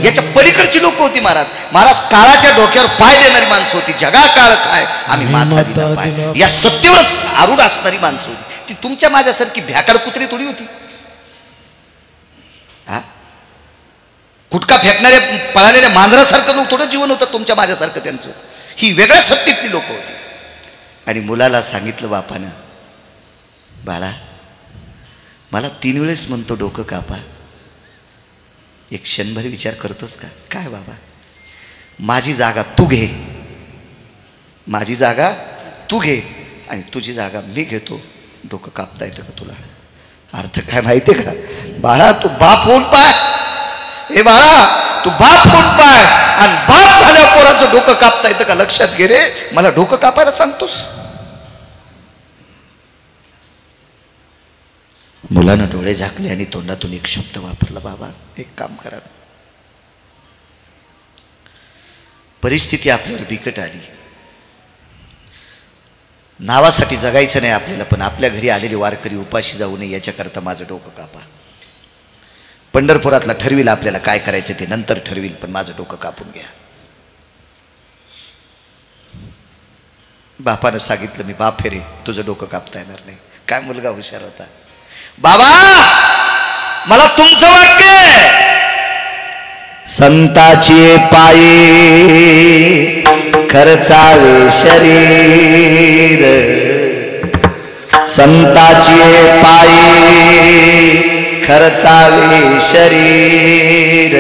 याच्या पलीकडची लोक होती. महाराज काळाच्या डोक्यावर पाय देणारी माणसं होती. जगा काळ काय आम्ही माथा दिला पाय, या सत्तेवरच आरूढ असणारी माणसं होती. ती तुमच्या माझ्यासारखी भ्याकाड कुत्री थोडी होती. हा, गुटखा फेकणाऱ्या पळालेल्या मांजरासारखं लोक थोडं जीवन होतं तुमच्या माझ्यासारखं त्यांचं. ही वेगळ्या सत्तेतली लोक होती. आणि मुलाला सांगितलं बापानं, बाळा मला 3 वेळेस म्हणतो डोकं कापा, एक क्षणभर विचार करतोस का? काय बाबा, माझी जागा तू घे, माझी जागा तू घे आणि तुझी जागा मी घेतो. डोकं कापता येतं का तुला? अर्थ काय माहितीये का? बाळा तू बाप होऊन पाय, हे बाळा तू बाप होऊन पाय, आणि बाप झाल्या पोराचं डोकं कापता येतं का? लक्षात घे रे, मला डोकं कापायला सांगतोस. मुलानं डोळे झाकले आणि तोंडातून एक शब्द वापरला, बाबा एक काम करा. परिस्थिती आपल्यावर बिकट आली, नावासाठी जगायचं नाही आपल्याला, पण आपल्या घरी आलेली वारकरी उपाशी जाऊ नये याच्याकरता माझं डोकं कापा. पंढरपुरातला ठरविल आपल्याला काय करायचं ते नंतर ठरविल, पण माझं डोकं कापून घ्या. बापानं सांगितलं, मी बाप रे, तुझं डोकं कापता येणार नाही. काय मुलगा हुशार होता. बाबा मला तुमचं वाक्य, संताची पायी खर्चावे शरीर, संताची पायी खर्चावे शरीर,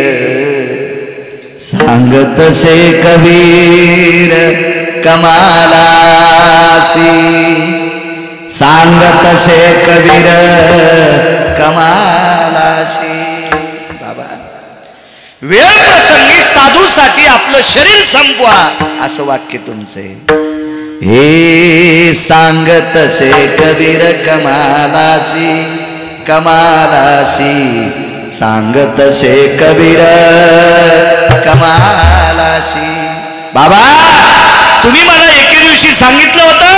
सांगत से कबीर कमालासी, सांगत से कबीर कमालासी. बाबा वेळ प्रसंगी साधूसाठी आपलं शरीर संपवा, असं वाक्य तुमचे. हे सांगत से कबीर कमालासी, कमालासी, सांगत से कबीर कमालासी. बाबा तुम्ही मला एके दिवशी सांगितलं होतं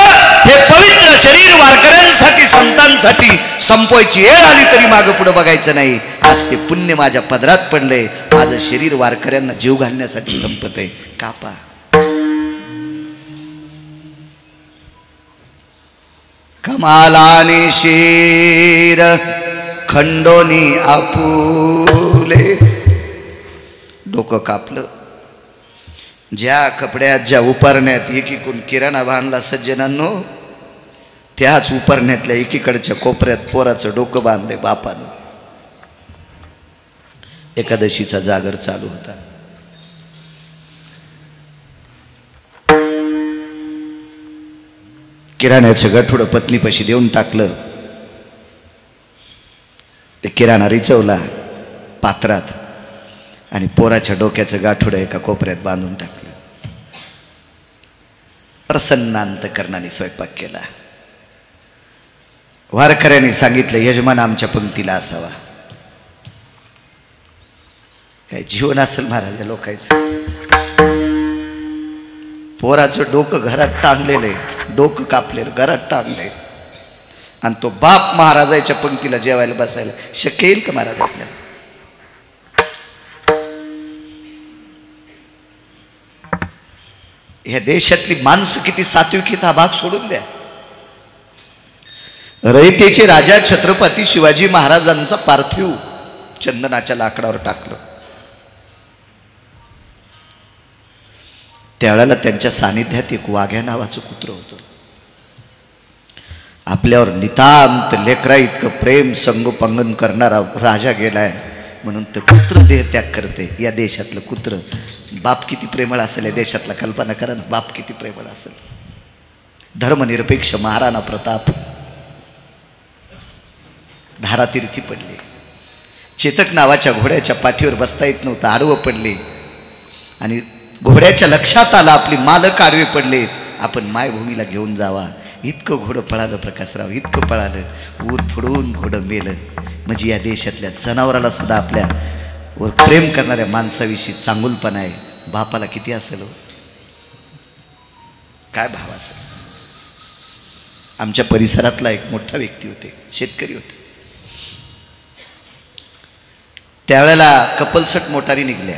हे पवित्र शरीर वारकऱ्यांसाठी संतांसाठी संपवायची वेळ आली तरी मागं पुढं बघायचं नाही. आज ते पुण्य माझ्या पदरात पडलंय, माझं शरीर वारकऱ्यांना जीव घालण्यासाठी संपत आहे. कापा. कमालाने शीर खंडोनी आपुले, डोकं कापलं. ज्या कपड्यात ज्या उपरण्यात एकीकडून किराणा बांधला सज्जनांनो, त्याच उपरण्यातल्या एकीकडच्या कोपऱ्यात पोराचं डोकं बांधले बापानं. एकादशीचा जागर चालू होता. किराण्याचं गठुडं पत्नीपाशी देऊन टाकलं. ते किराणा रिचवला पात्रात आणि पोराच्या डोक्याचं गाठुडं एका कोपऱ्यात बांधून टाकलं. प्रसन्न अंतकरणाने स्वयंपाक केला. वारकऱ्यांनी सांगितलं, यजमान आमच्या पंक्तीला असावा. काय जीवन असेल महाराज या लोकांचं. पोराचं डोकं घरात टांगलेलं आहे, डोकं कापलेलं घरात टांगले, आणि तो बाप महाराजाच्या पंक्तीला जेवायला बसायला शक्य येईल का महाराज आपल्याला? ह्या देशातली माणसं किती सात्विकीत हा भाग सोडून द्या. रयतेचे राजा छत्रपती शिवाजी महाराजांचा पार्थिव चंदनाच्या लाकडावर टाकलं. त्यावेळेला त्यांच्या सानिध्यात एक वाघ्या नावाचं कुत्र होतं. आपल्यावर नितांत लेकरा इतकं प्रेम संगोपंगन करणारा राजा गेलाय म्हणून तर कुत्र देह त्याग करते. या देशातलं कुत्र बाप किती प्रेमळ असेल, या देशातला कल्पना करा ना, बाप किती प्रेमळ असेल. धर्मनिरपेक्ष महाराणा प्रताप धारातीर्थी पडले. चेतक नावाच्या घोड्याच्या पाठीवर बसता येत नव्हतं, आडवं पडले. आणि घोड्याच्या लक्षात आलं आपली मालक आडवे पडलेत, आपण मायभूमीला घेऊन जावा. इतकं घोडं पळालं प्रकाशराव, इतकं पळालं, ऊर फुडून घोडं मेलं. म्हणजे या देशातल्या जनावराला सुद्धा आपल्या वर प्रेम करणाऱ्या माणसाविषयी चांगुलपणा आहे. बापाला किती असेल हो, काय भाव असेल. आमच्या परिसरातला एक मोठा व्यक्ती होते, शेतकरी होते. त्यावेळेला कपलसट मोटारी निघल्या.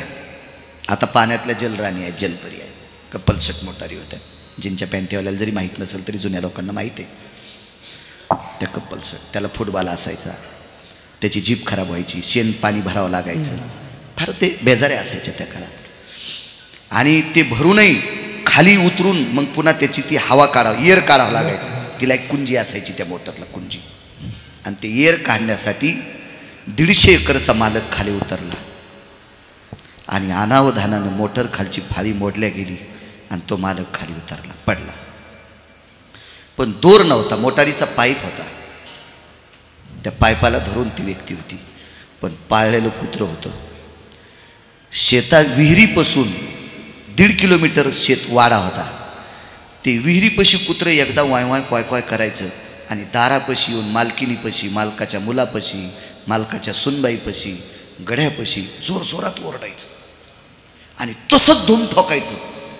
आता पाण्यातल्या जलराणी आहेत, जलपरी आहेत. कपलसट मोटारी होत्या, जिंच्या पॅन्टीवाल्याला जरी माहीत नसेल तरी जुन्या लोकांना माहीत आहे. त्या कपलसट, त्याला फुटबॉल असायचा, त्याची जीभ खराब व्हायची, शेण पाणी भरावं लागायचं, फार ते बेजारे असायच्या त्या काळात. आणि ते भरूनही खाली उतरून मग पुन्हा त्याची ती हवा काढावं, एअर काढावं लागायचं. तिला एक कुंजी असायची त्या मोटरला, कुंजी. आणि ते एअर काढण्यासाठी 150 एकरचा मालक खाली उतरला आणि अनावधानानं मोटर खालची फाळी मोडल्या गेली आणि तो मालक खाली उतरला, पडला. पण दोर नव्हता, मोटारीचा पाईप होता. त्या पाईपाला धरून ती व्यक्ती होती. पण पाळलेलं कुत्रं होतं. शेतात विहिरीपासून 1.5 किलोमीटर शेत वाडा होता. ते विहिरीपाशी कुत्रं एकदा वाय वाय कॉय कॉय करायचं आणि दारापाशी येऊन मालकिनीपाशी, मालकाच्या मुलापाशी, मालकाच्या सुनबाईपाशी, गड्यापाशी जोरजोरात ओरडायचं. आणि तसंच धूम ठोकायचं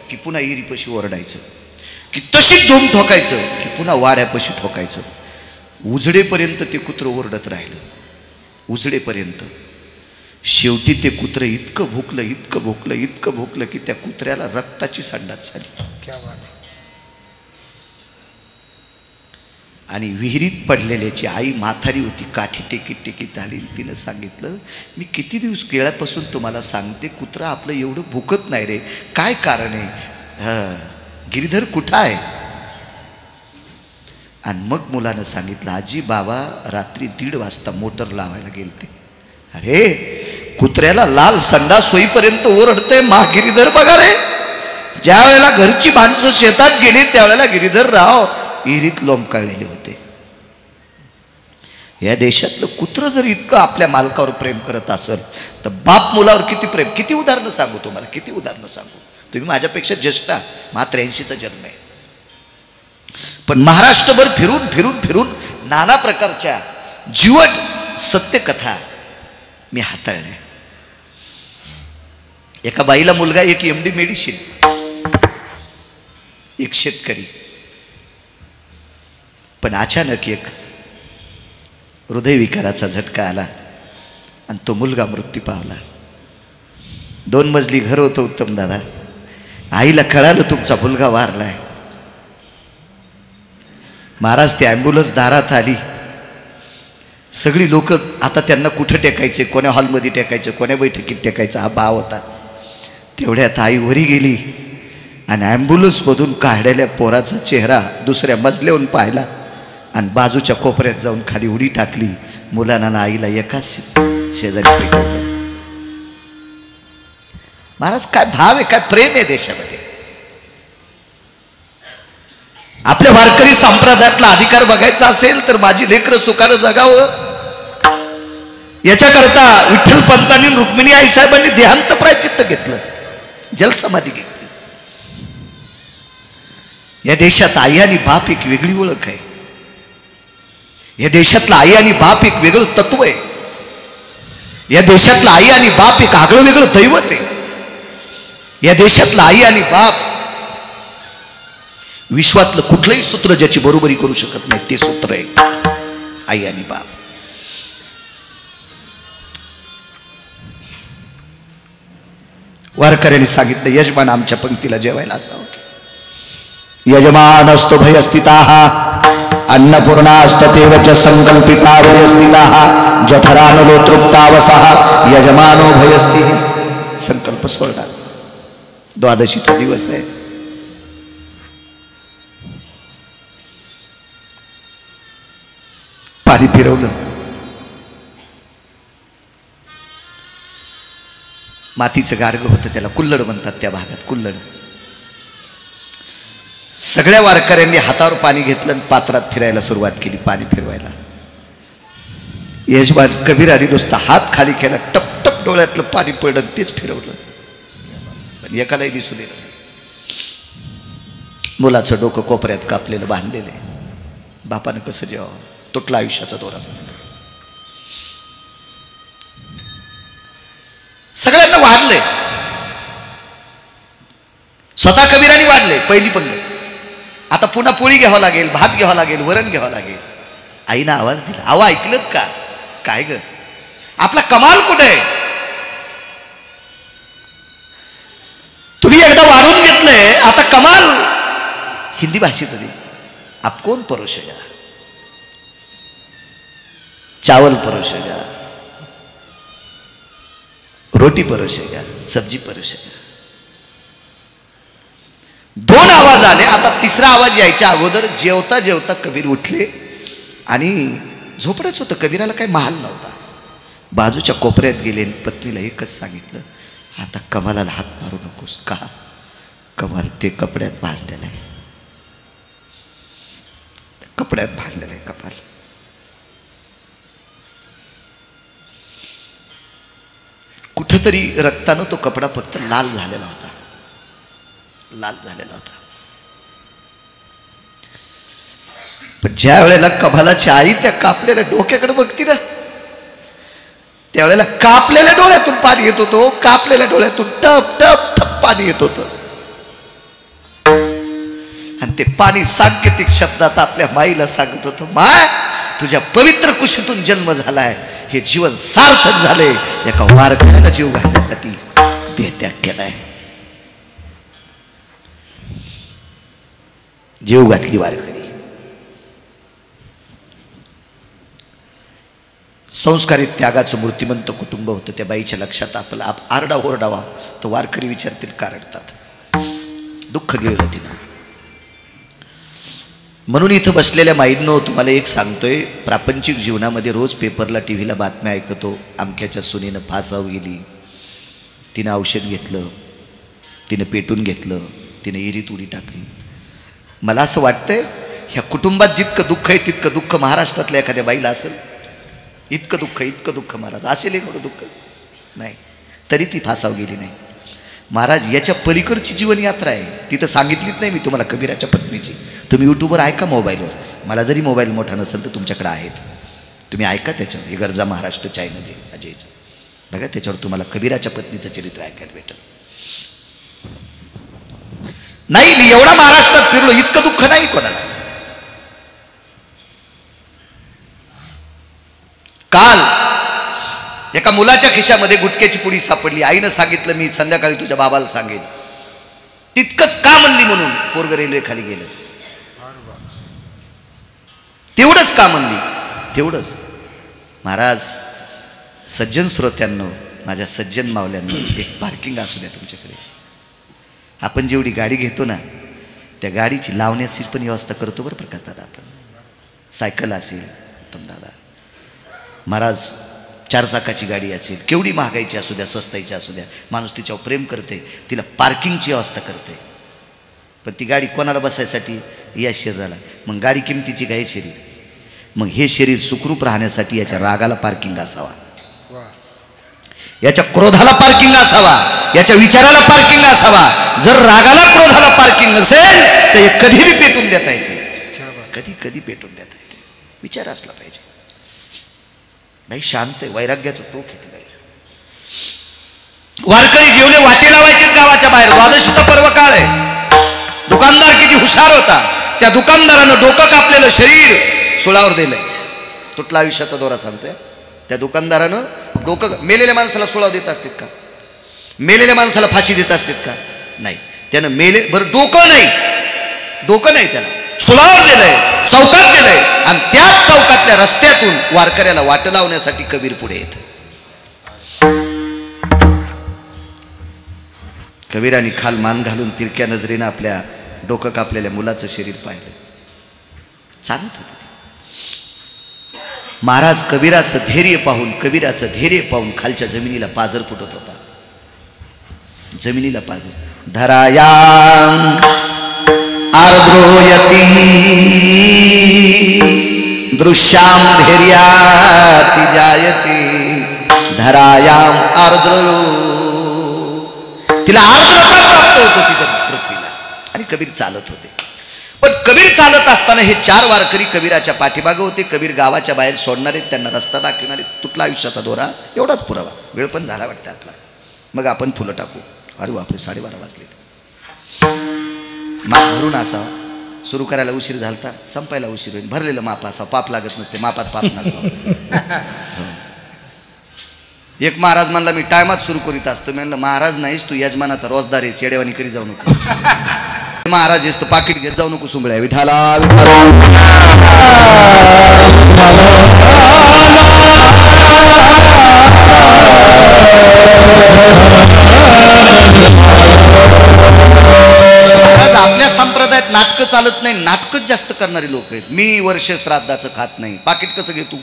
की पुन्हा विहिरीपाशी ओरडायचं, की तशीच धूम ठोकायचं की पुन्हा वाड्यापाशी ठोकायचं. उजडेपर्यंत ते कुत्रं ओरडत राहिलं, उजडेपर्यंत. शेवटी ते कुत्रं इतकं भुकलं, इतकं भुकलं, इतकं भुकलं की त्या कुत्र्याला रक्ताची संडास झाली. क्या बात है. आणि विहिरीत पडलेल्याची आई म्हातारी होती, काठी टेकीत टेकीत आली. तिनं सांगितलं, मी किती दिवस गेल्यापासून तुम्हाला सांगते, कुत्रं आपलं एवढं भुकत नाही रे, काय कारण आहे? गिरीधर कुठं आहे? आणि मग मुलानं सांगितलं, आजी बाबा रात्री 1:30 वाजता मोटर लावायला गेलते. अरे कुत्र्याला लाल संडास होईपर्यंत ओरडते मा गिरीधर बघा रे. ज्या वेळेला घरची माणसं शेतात गेली त्यावेळेला गिरीधर राव विहिरीत लोंबकाळलेले होते. या देशातलं कुत्रं जर इतकं आपल्या मालकावर प्रेम करत असेल तर बाप मुलावर किती प्रेम. किती उदाहरणं सांगू तुम्हाला, किती उदाहरणं सांगू. तुम्ही माझ्यापेक्षा ज्येष्ठ, मात्र 83चा जन्म आहे. पण महाराष्ट्रभर फिरून फिरून फिरून नाना प्रकारच्या जीवट सत्यकथा मी हाताळल्या. एका बाईला मुलगा, एक MD मेडिसिन, एक शेतकरी. पण अचानक एक हृदयविकाराचा झटका आला आणि तो मुलगा मृत्यू पावला. 2 मजली घर होतं उत्तम दादा. आईला कळालं तुमचा मुलगा वारलाय. महाराज ती ॲम्ब्युलन्स दारात आली. सगळी लोक आता त्यांना कुठं टेकायचे, कोण्या हॉलमध्ये टेकायचं, कोण्या बैठकीत टेकायचं, हा भाव होता. तेवढ्यात आई वरी गेली आणि ॲम्ब्युलन्समधून काढलेल्या पोराचा चेहरा दुसऱ्या मजल्याहून पाहिला आणि बाजूच्या कोपऱ्यात जाऊन खाली उडी टाकली. मुलांना आईला एकाच शेजारी पेटवलं. महाराज काय भाव आहे, काय प्रेम आहे देशामध्ये. आपल्या वारकरी संप्रदायातला अधिकार बघायचा असेल तर माझी लेकरं सुखानं जगावं याच्याकरता विठ्ठल पंतांनी, रुक्मिणी आई साहेबांनी देहांत प्रायचित्त घेतलं, जलसमाधी घेतली. या देशात आई आणि बाप एक वेगळी ओळख आहे. या देशातला आई आणि बाप एक वेगळं तत्व आहे. या देशातला आई आणि बाप एक आगळं वेगळं दैवत आहे. या देशातला आई आणि बाप विश्वातलं कुठलंही सूत्र ज्याची बरोबरी करू शकत नाही ते सूत्र आहे आई आणि बाप. वारकऱ्यांनी सांगितलं, यजमान आमच्या पंक्तीला जेवायला असावं. यजमान असतो भय स्थिताः अन्नपूर्णास्ततेव च संकल्पिता भय स्थिताः जठरानलो तृप्तावसः यजमानो भयस्थिः. संकल्प सोडला. द्वादशीचा दिवस आहे. पाणी फिरवलं. मातीचं गाडगं होतं, त्याला कुल्लड म्हणतात त्या भागात, कुल्लड. सगळ्या वारकऱ्यांनी हातावर पाणी घेतलं आणि पात्रात फिरायला सुरुवात केली, पाणी फिरवायला. यजमान कबीराने नुसता हात खाली केला, टप टप डोळ्यातलं पाणी पडलं, तेच फिरवलं. पण एकालाही दिसू दिलं नाही. मुलाचं डोकं कोपऱ्यात कापलेलं बांधलेलं आहे. बापानं कसं जेवावं, तुटला आयुष्याचा दोरा सांगतो. सगळ्यांना वाढलंय, स्वतः कबीराने वाढले. पहिली पंगत. आता पुन्हा पोळी घ्यावं लागेल, भात घ्यावं लागेल, वरण घ्यावं लागेल. आईनं आवाज दिला. अहो ऐकलं का? काय ग, आपला कमाल कुठे आहे? तुम्ही एकदा वाढून घेतलंय, आता कमाल हिंदी भाषेत आली. आप कौन परोसेगा, चावल परोसेगा, रोटी परोसेगा, सब्जी परोसेगा. 2 आवाज आले. आता तिसरा आवाज यायच्या अगोदर जेवता जेवता कबीर उठले आणि झोपडच होतं. कबीराला काही महाल नव्हता. बाजूच्या कोपऱ्यात गेले, पत्नीला एकच सांगितलं, आता कमालाला हात मारू नकोस. का? कमाल ते कपड्यात बांधलेलं आहे, कपड्यात बांधलेलं आहे कपाल. कुठंतरी रक्तानं तो कपडा फक्त लाल झालेला होता, लाल झालेला होता. पण ज्या वेळेला कमालाची आई त्या कापलेल्या डोक्याकडे बघती ना, त्यावेळेला कापलेल्या डोळ्यातून पाणी येत होतं. कापलेल्या डोळ्यातून टप टप टप पाणी येत होतं. आणि ते पाणी सांकेतिक शब्दात आपल्या माईला सांगत होतं, माय तुझ्या पवित्र कुशीतून जन्म झालाय, हे जीवन सार्थक झाले. एका वारकऱ्याला जीव घालण्यासाठी देहत्याग केलाय. जीव घातली वारकरी. संस्कारित त्यागाचं मूर्तिमंत कुटुंब होतं. त्या बाईच्या लक्षात आपला आरडा ओरडावा तर वारकरी विचारतील का रडतात. दुःख गिळलं तिनं. म्हणून इथं बसलेल्या माईंनो तुम्हाला एक सांगतोय, प्रापंचिक जीवनामध्ये रोज पेपरला टी व्हीला बातम्या ऐकतो, अमक्याच्या सुनेनं फासावर गेली, तिनं औषध घेतलं, तिनं पेटून घेतलं, तिनं इरीत उडी टाकली. मला असं वाटतंय ह्या कुटुंबात जितकं दुःख आहे तितकं दुःख महाराष्ट्रातल्या एखाद्या बाईला असेल. इतकं दुःख महाराज असेल. एवढं दुःख नाही तरी ती फासावर गेली नाही. महाराज याच्या पलीकडची जीवनयात्रा आहे. तिथं सांगितलीच नाही मी तुम्हाला कबीराच्या पत्नीची. तुम्ही यूट्यूबवर ऐका, मोबाईलवर. मला जरी मोबाईल मोठा नसेल तर तुमच्याकडे आहेत, तुम्ही ऐका त्याच्यावर. हे गरजा महाराष्ट्र चॅनल अजयचं बघा, त्याच्यावर तुम्हाला कबीराच्या पत्नीचं चरित्र ऐकायला भेटेल. नाही मी एवढा महाराष्ट्रात फिरलो, इतकं दुःख नाही कोणाला. काल एका मुलाच्या खिशामध्ये गुटक्याची पुडी सापडली. आईनं सांगितलं मी संध्याकाळी तुझ्या बाबाला सांगेन. तितकंच का म्हणली म्हणून पोरग रेल्वे खाली गेलं. तेवढंच का म्हणली, तेवढंच. महाराज सज्जन श्रोत्यांनो, माझ्या सज्जन मावल्यांनो, एक पार्किंग असू द्या तुमच्याकडे. आपण जेवढी गाडी घेतो ना त्या गाडीची लावण्याची पण व्यवस्था करतो बरं प्रकाश दादा. आपण सायकल असेल उत्तम दादा, महाराज 4 चाकाची गाडी असेल, केवढी महागाईची असू द्या, स्वस्ताईची असू द्या, माणूस तिच्यावर प्रेम करते, तिला पार्किंगची व्यवस्था करते. पण ती गाडी कोणाला बसायसाठी? या शरीराला. मग गाडी किमतीची काय शरीर. मग हे शरीर सुखरूप राहण्यासाठी याच्या रागाला पार्किंग असावा, याच्या क्रोधाला पार्किंग असावा, याच्या विचाराला पार्किंग असावा. जर रागाला क्रोधाला पार्किंग नसेल तर हे कधीही पेटून देता येते, कधी कधी पेटून देता येते. विचार असला पाहिजे. बाई शांत आहे, वैराग्याचं टोक येते बाई. वारकरी जेवले वाटे लावायचे गावाच्या बाहेर. द्वादशीचा पर्व काळ आहे. दुकानदार किती हुशार होता. त्या दुकानदारानं डोकं कापलेलं शरीर सुळावर दिलंय. तुटला आयुष्याचा दोरा सांगतोय. त्या दुकानदारानं डोकं, मेलेल्या माणसाला सुळाव देत असतात का? मेलेल्या माणसाला फाशी देत असतात का? नाही. त्यानं बरं डोकं नाही त्याला सुळावर दिलंय, चौकात दिलंय. आणि त्याच चौकातल्या रस्त्यातून वारकऱ्याला वाट लावण्यासाठी कबीर पुढे येत. कबीराने खाल मान घालून तिरक्या नजरेनं आपल्या डोकं कापलेल्या मुलाचं शरीर पाहिलं. चालत होतं. महाराज कबीराचं धैर्य पाहून खालच्या जमिनीला पाझर फुटत होता. जमिनीला पाझर. धरायाम आर्द्रोयती दृश्याम धैर्याति जायते. धरायाम आर्द्रो. तिला आर्द्रता प्राप्त होत होती पृथ्वीला. आणि कबीर चालत होते. पण कबीर चालत असताना हे 4 वारकरी कबीराच्या पाठीमागे होते. कबीर गावाच्या बाहेर सोडणारे, त्यांना रस्ता दाखवणारे. तुटला आयुष्याचा दोरा, एवढाच पुरावा. वेळ पण झाला वाटतं आपला. मग आपण फुलं टाकू. अरे बापरे 12:30 वाजले. माप भरून असावा. सुरू करायला उशीर झालता, संपायला उशीर होईल. भरलेलं माप असावं. पाप लागत नसते, मापात पाप नसावं. एक महाराज म्हणला मी टायमात सुरू करीत असतो. मी म्हणलं महाराज नाहीस तू, यजमानाचा रोजदार आहे, शेडेवानी करी जाऊ नको. महाराज येस तर पाकिट घेत जाऊ नको. सुंबळ्या विठाला लोक आहेत. मी वर्ष श्राद्धाचं खात नाही, पाकिट कसं घेतो?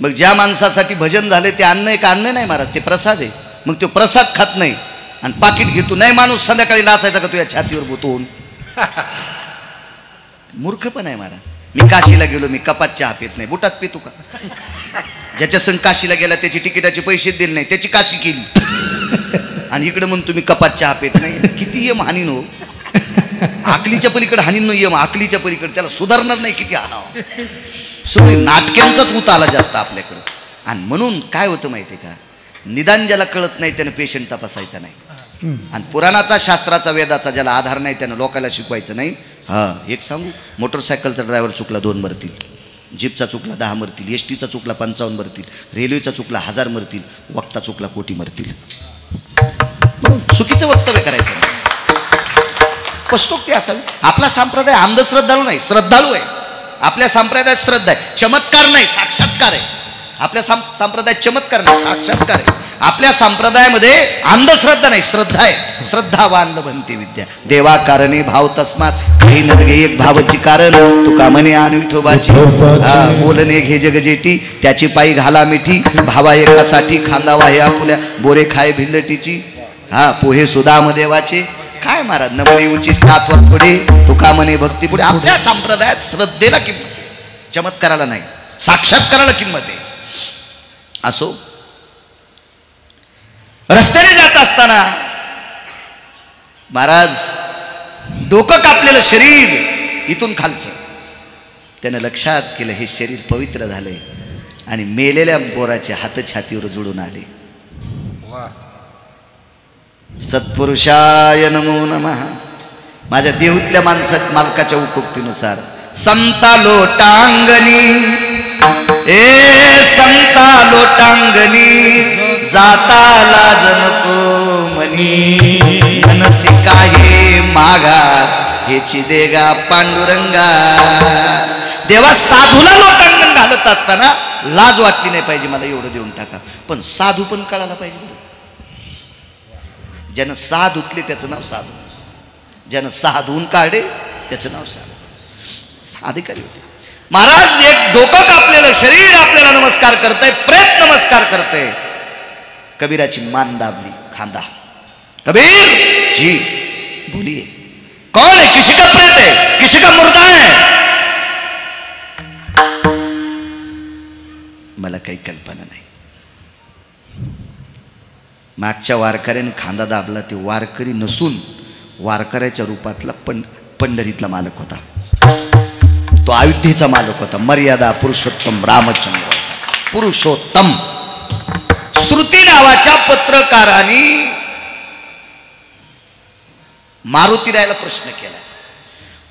मग ज्या माणसासाठी भजन झाले ते अन्न आहे का? अन्न नाही महाराज, ते प्रसाद आहे. मग तो प्रसाद खात नाही आणि पाकिट घेतो. नाही माणूस संध्याकाळी नाचायचा का तुझ्या छातीवर बोतवून? मूर्ख पण आहे महाराज. मी काशीला गेलो, मी कपात चहा पित नाही, बुटात पितो का? ज्याच्या संग काशीला गेला त्याची तिकिटाचे पैसे दिले नाही, त्याची काशी केली आणि इकडे म्हणून तुम्ही कपात चहा पित नाही. किती यम हानीन हो, आकलीच्या पलीकडे हानीन नो यम, आकलीच्या पलीकडे. त्याला सुधारणार नाही किती हाणावं. सगळे नाटक्यांचाच उत आला जास्त आपल्याकडं. आणि म्हणून काय होतं माहिती आहे का, निदान ज्याला कळत नाही त्यानं पेशंट तपासायचा नाही, आणि पुराणाचा शास्त्राचा वेदाचा ज्याला आधार नाही त्यानं लोकांना शिकवायचं नाही. एक सांगू, मोटरसायकलचा ड्रायव्हर चुकला 2 मरतील, जीपचा चुकला 10 मरतील, एसटीचा चुकला 55 मरतील, रेल्वेचा चुकला 1000 मरतील, वक्ता चुकला कोटी मरतील. चुकीचं वक्तव्य करायचं नाही, स्पष्टोक्ती असावी. आपला संप्रदाय अंधश्रद्धाळू नाही, श्रद्धाळू आहे. आपल्या संप्रदायात श्रद्धा आहे, चमत्कार नाही, साक्षात्कार आहे. आपल्या संप्रदायात चमत्कार नाही, साक्षात्कार आहे. आपल्या संप्रदायामध्ये अंधश्रद्धा नाही, श्रद्धा आहे. श्रद्धावान बनते विद्या, देवा कारणे भाव तस्मात काही नगे एक भावची कारण. तुका म्हणे आण विठोबाची, बोलणे घे जगजेटी, त्याची पायी घाला मिठी. भावा एकासाठी खांदावा हे आपुल्या, बोरे खाय भिल्लटीची. पोहे सुदाम देवाचे. काय महाराज नवरी उचित तात्वर थोडे, तुका म्हणे भक्ती पुढे. आपल्या संप्रदायात श्रद्धेला किंमत आहे, चमत्काराला नाही, साक्षात्काराला किंमत आहे. असो, रस्त्याने जात असताना महाराज डोकं कापलेलं शरीर इथून खालचं, त्यानं लक्षात केलं हे शरीर पवित्र झालंय आणि मेलेल्या बोराचे हात छातीवर जुळून आले. सत्पुरुषाय नमो नमः. माझ्या देहूतल्या मालकाच्या उकोक्तीनुसार संता लोटांगणी, ए संता लोटांगणी, जाता लाज नको मनी. मनसी काहे मागा हेची देगा पांडुरंगा. देवा साधूला लोटांगण घालत असताना लाज वाटली नाही पाहिजे, मला एवढं देऊन टाका. पण साधू पण कळायला पाहिजे. ज्यानं 6 धुतले त्याचं नाव साधू, ज्यानं 6 धुवून काढे त्याचं नाव साधू. अधिकारी होते महाराज. एक डोकं कापलेलं शरीर आपल्याला नमस्कार करतंय, प्रेत नमस्कार करतंय. कबीराची मान दाबली, खांदा. कबीर जी बोलिए, कौन है? किसी का प्रेत है, किसी का मुर्दा है? मला काही कल्पना नाही. मागच्या वारकऱ्याने खांदा दाबला, ते वारकरी नसून वारकऱ्याच्या रूपातला पंढरीतला मालक होता. तो अयोध्येचा मालक होता. मर्यादा पुरुषोत्तम रामचंद्र होता. पुरुषोत्तम. श्रुती नावाच्या पत्रकाराने मारुतीरायाला प्रश्न केला,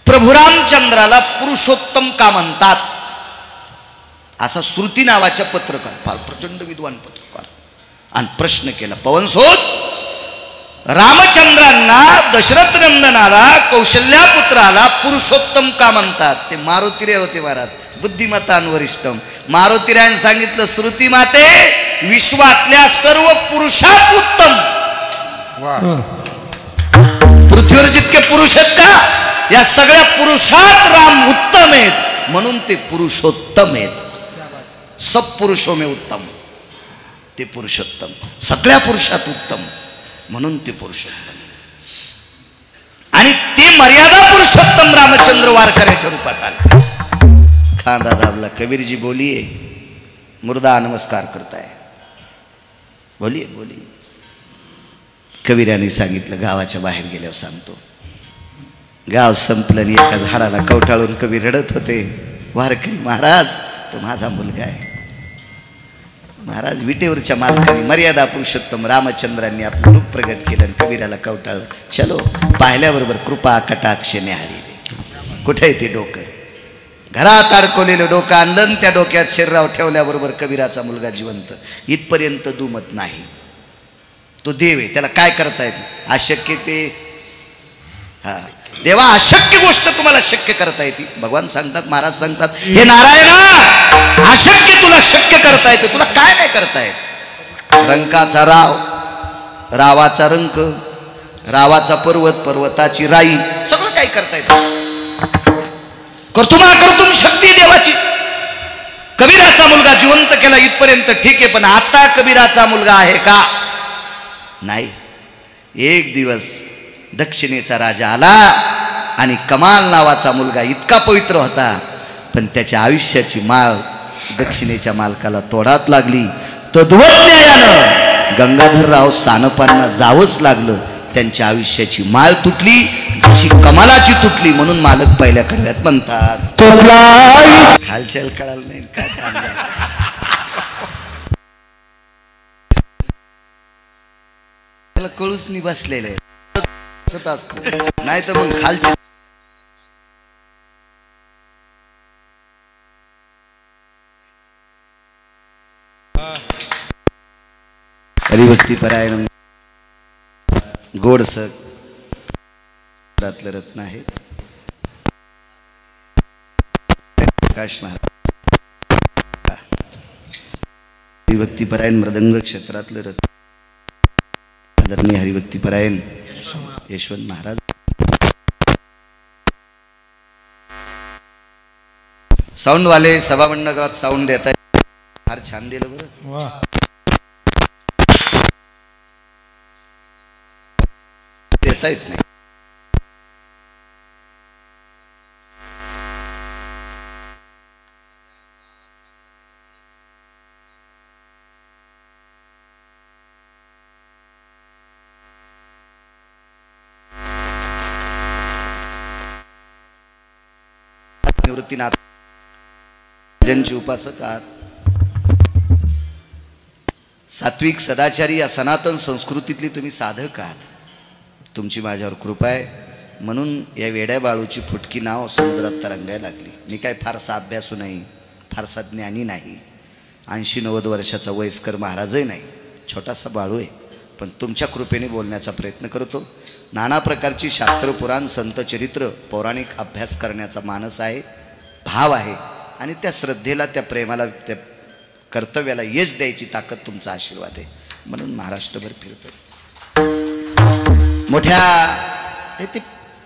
प्रभू रामचंद्राला पुरुषोत्तम का म्हणतात? असा श्रुती नावाच्या पत्रकार, फार प्रचंड विद्वान पत्रकार, आणि प्रश्न केला. पवनसोत, रामचंद्रांना, दशरथ नंदनाला, कौशल्यापुत्राला पुरुषोत्तम का म्हणतात? ते मारुतीरे होते महाराज, बुद्धिमतान वरिष्ठम. मारुतीरायाने सांगितलं, श्रुती माते विश्वातल्या सर्व पुरुषात उत्तम. पृथ्वीवर जितके पुरुष आहेत का, या सगळ्या पुरुषात राम उत्तम आहेत, म्हणून ते पुरुषोत्तम आहेत. सब पुरुषों में उत्तम, ते पुरुषोत्तम. सगळ्या पुरुषात उत्तम, म्हणून ते पुरुषोत्तम. आणि ते मर्यादा पुरुषोत्तम रामचंद्र वारकऱ्याच्या रूपात आले. खांदा दाबला. कबीरजी बोलिए, मुर्दा नमस्कार करताय, बोलिए बोलिए. कबीराने सांगितलं, गावाच्या बाहेर गेल्यावर सांगतो. गाव संपलं आणि एका झाडाला कवटाळून कबीर रडत होते. वारकरी, महाराज तो माझा मुलगा आहे. महाराज विटेवरच्या मालकाने मर्यादा पुरुषोत्तम रामचंद्रांनी आपलं रूप प्रगट केलं आणि कबीराला कवटाळलं. चलो, पाहिल्याबरोबर कृपा कटाक्ष न्याहाळी. कुठे ते डोकं? घरात अडकवलेलं डोकं आणलं, त्या डोक्यात शरीरावर ठेवल्याबरोबर कबीराचा मुलगा जिवंत. इथपर्यंत दुमत नाही. तो देव आहे, त्याला काय करता येत? अशक्य ते. देवा, अशक्य गोष्ट तुम्हाला शक्य करता येते. भगवान सांगतात, महाराज सांगतात, हे नारायणा, अशक्य तुला शक्य करता येते. तुला काय नाही करता येत? रंकाचा राव, रावाचा रंक, रावाचा पर्वत, पर्वताची राई, सगळं काही करता येतं. कर्तुमा कर्तुम शक्ती देवाची. कबीराचा मुलगा जिवंत केला इथपर्यंत ठीक आहे, पण आता कबीराचा मुलगा आहे का? नाही. एक दिवस दक्षिणेचा राजा आला आणि कमाल नावाचा मुलगा इतका पवित्र होता, पण त्याच्या आयुष्याची माळ दक्षिणेच्या मालकाला तोडात लागली. तद्वत न्यायानं गंगाधरराव सानपांना जावंच लागलं. त्यांच्या आयुष्याची माळ तुटली जशी कमालाची तुटली. म्हणून मालक पहिल्या कडव्यात म्हणतात हालचाल कळाल नाही काय त्याला कळूच नाही बसलेलं आहे. नाही तर मग खालच्या हरिभक्ती परायण गोडसक रत्न आहे. प्रकाश महाराज हरिभक्ती परायण मृदंग क्षेत्रातलं रत्न आदरणीय हरिभक्ती परायण यशवंत महाराज. साऊंड वाले सभामंडपात साऊंड देत आहेत. फार छान दिलं बरं. देता येत नाही. निवृत्तीनाथ ज्यांचे उपासक आहात, सात्विक सदाचारी या सनातन संस्कृतीतली तुम्ही साधक आहात. तुमची माझ्यावर कृपा आहे म्हणून या वेड्या बाळूची फुटकी नाव समुद्रात तरंगायला लागली. मी काय फारसा अभ्यासू नाही, फारसा ज्ञानी नाही, 80-90 वर्षाचा वयस्कर महाराजही नाही, छोटासा बाळू आहे. पण तुमच्या कृपेने बोलण्याचा प्रयत्न करतो. नाना प्रकारची शास्त्र पुराण संत चरित्र पौराणिक अभ्यास करण्याचा मानस आहे, भाव आहे, आणि त्या श्रद्धेला त्या प्रेमाला त्या कर्तव्याला यश द्यायची ताकद तुमचा आशीर्वाद आहे. म्हणून महाराष्ट्रभर फिरतो. मोठ्या ती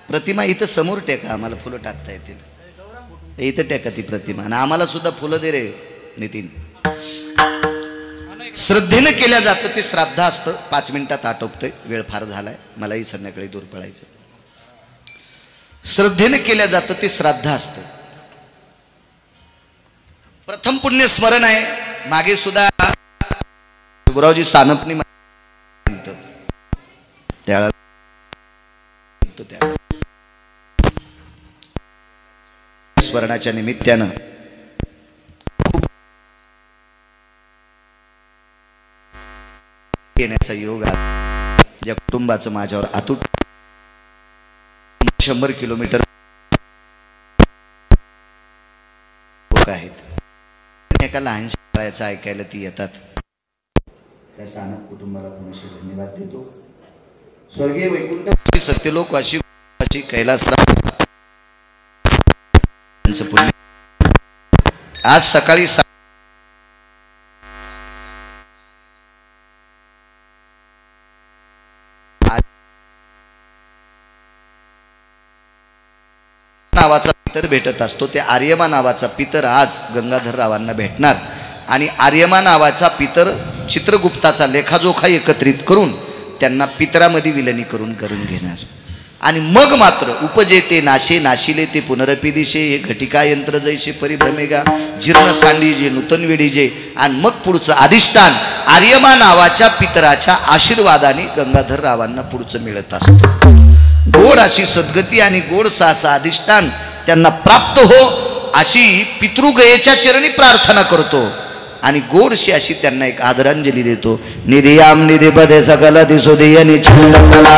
प्रतिमा इथं समोर टेका, आम्हाला फुलं टाकता येतील. इथं टेका ती प्रतिमा आणि आम्हाला सुद्धा फुलं दे रे नितीन. श्रद्धेनं केल्या जातं ते श्राद्ध असतं. 5 मिनिटात आटोपतोय, वेळ फार झालाय, मलाही संध्याकाळी दूर पळायचं. श्रद्धेनं केल्या जातं ते श्राद्ध असतं. प्रथम पुण्य स्मरण आहे. मागे सुद्धा गुरुजी सानपनी त्याला स्मरणाच्या निमित्तानं येण्याचा योग आला. ज्या कुटुंबाचं माझ्यावर अतूट 100 किलोमीटर लोक आहेत, एका लहानशा बाळाचं ऐकायला ती येतात. त्या सानप कुटुंबाला पुनश्च धन्यवाद देतो. स्वर्गीय वैकुंठ सत्यलोकवासी कैलासराव यांचं पुण्य आज सकाळी नावाचा पितर भेटत असतो. ते आर्यमा नावाचा पितर आज गंगाधररावांना भेटणार आणि आर्यमा नावाचा पितर चित्रगुप्ताचा लेखाजोखा एकत्रित करून त्यांना पितरामध्ये विलनीकरण करून घेणार. आणि मग मात्र उपजेते नाशे नाशिले ते पुनरपी दिशे हे घटिका यंत्र जैसे परिभ्रमेगा जीर्ण सांडी जे नूतन वेडी जे. आणि मग पुढचं अधिष्ठान आर्यमा नावाच्या पितराच्या आशीर्वादाने गंगाधररावांना पुढचं मिळत असतं. गोड अशी सद्गती आणि गोडसा असा अधिष्ठान त्यांना प्राप्त हो अशी पितृगयेच्या चरणी प्रार्थना करतो आणि गोडशी अशी त्यांना एक आदरांजली देतो. निधियाम निधिपदे सकल दिसुदीय निछंद कला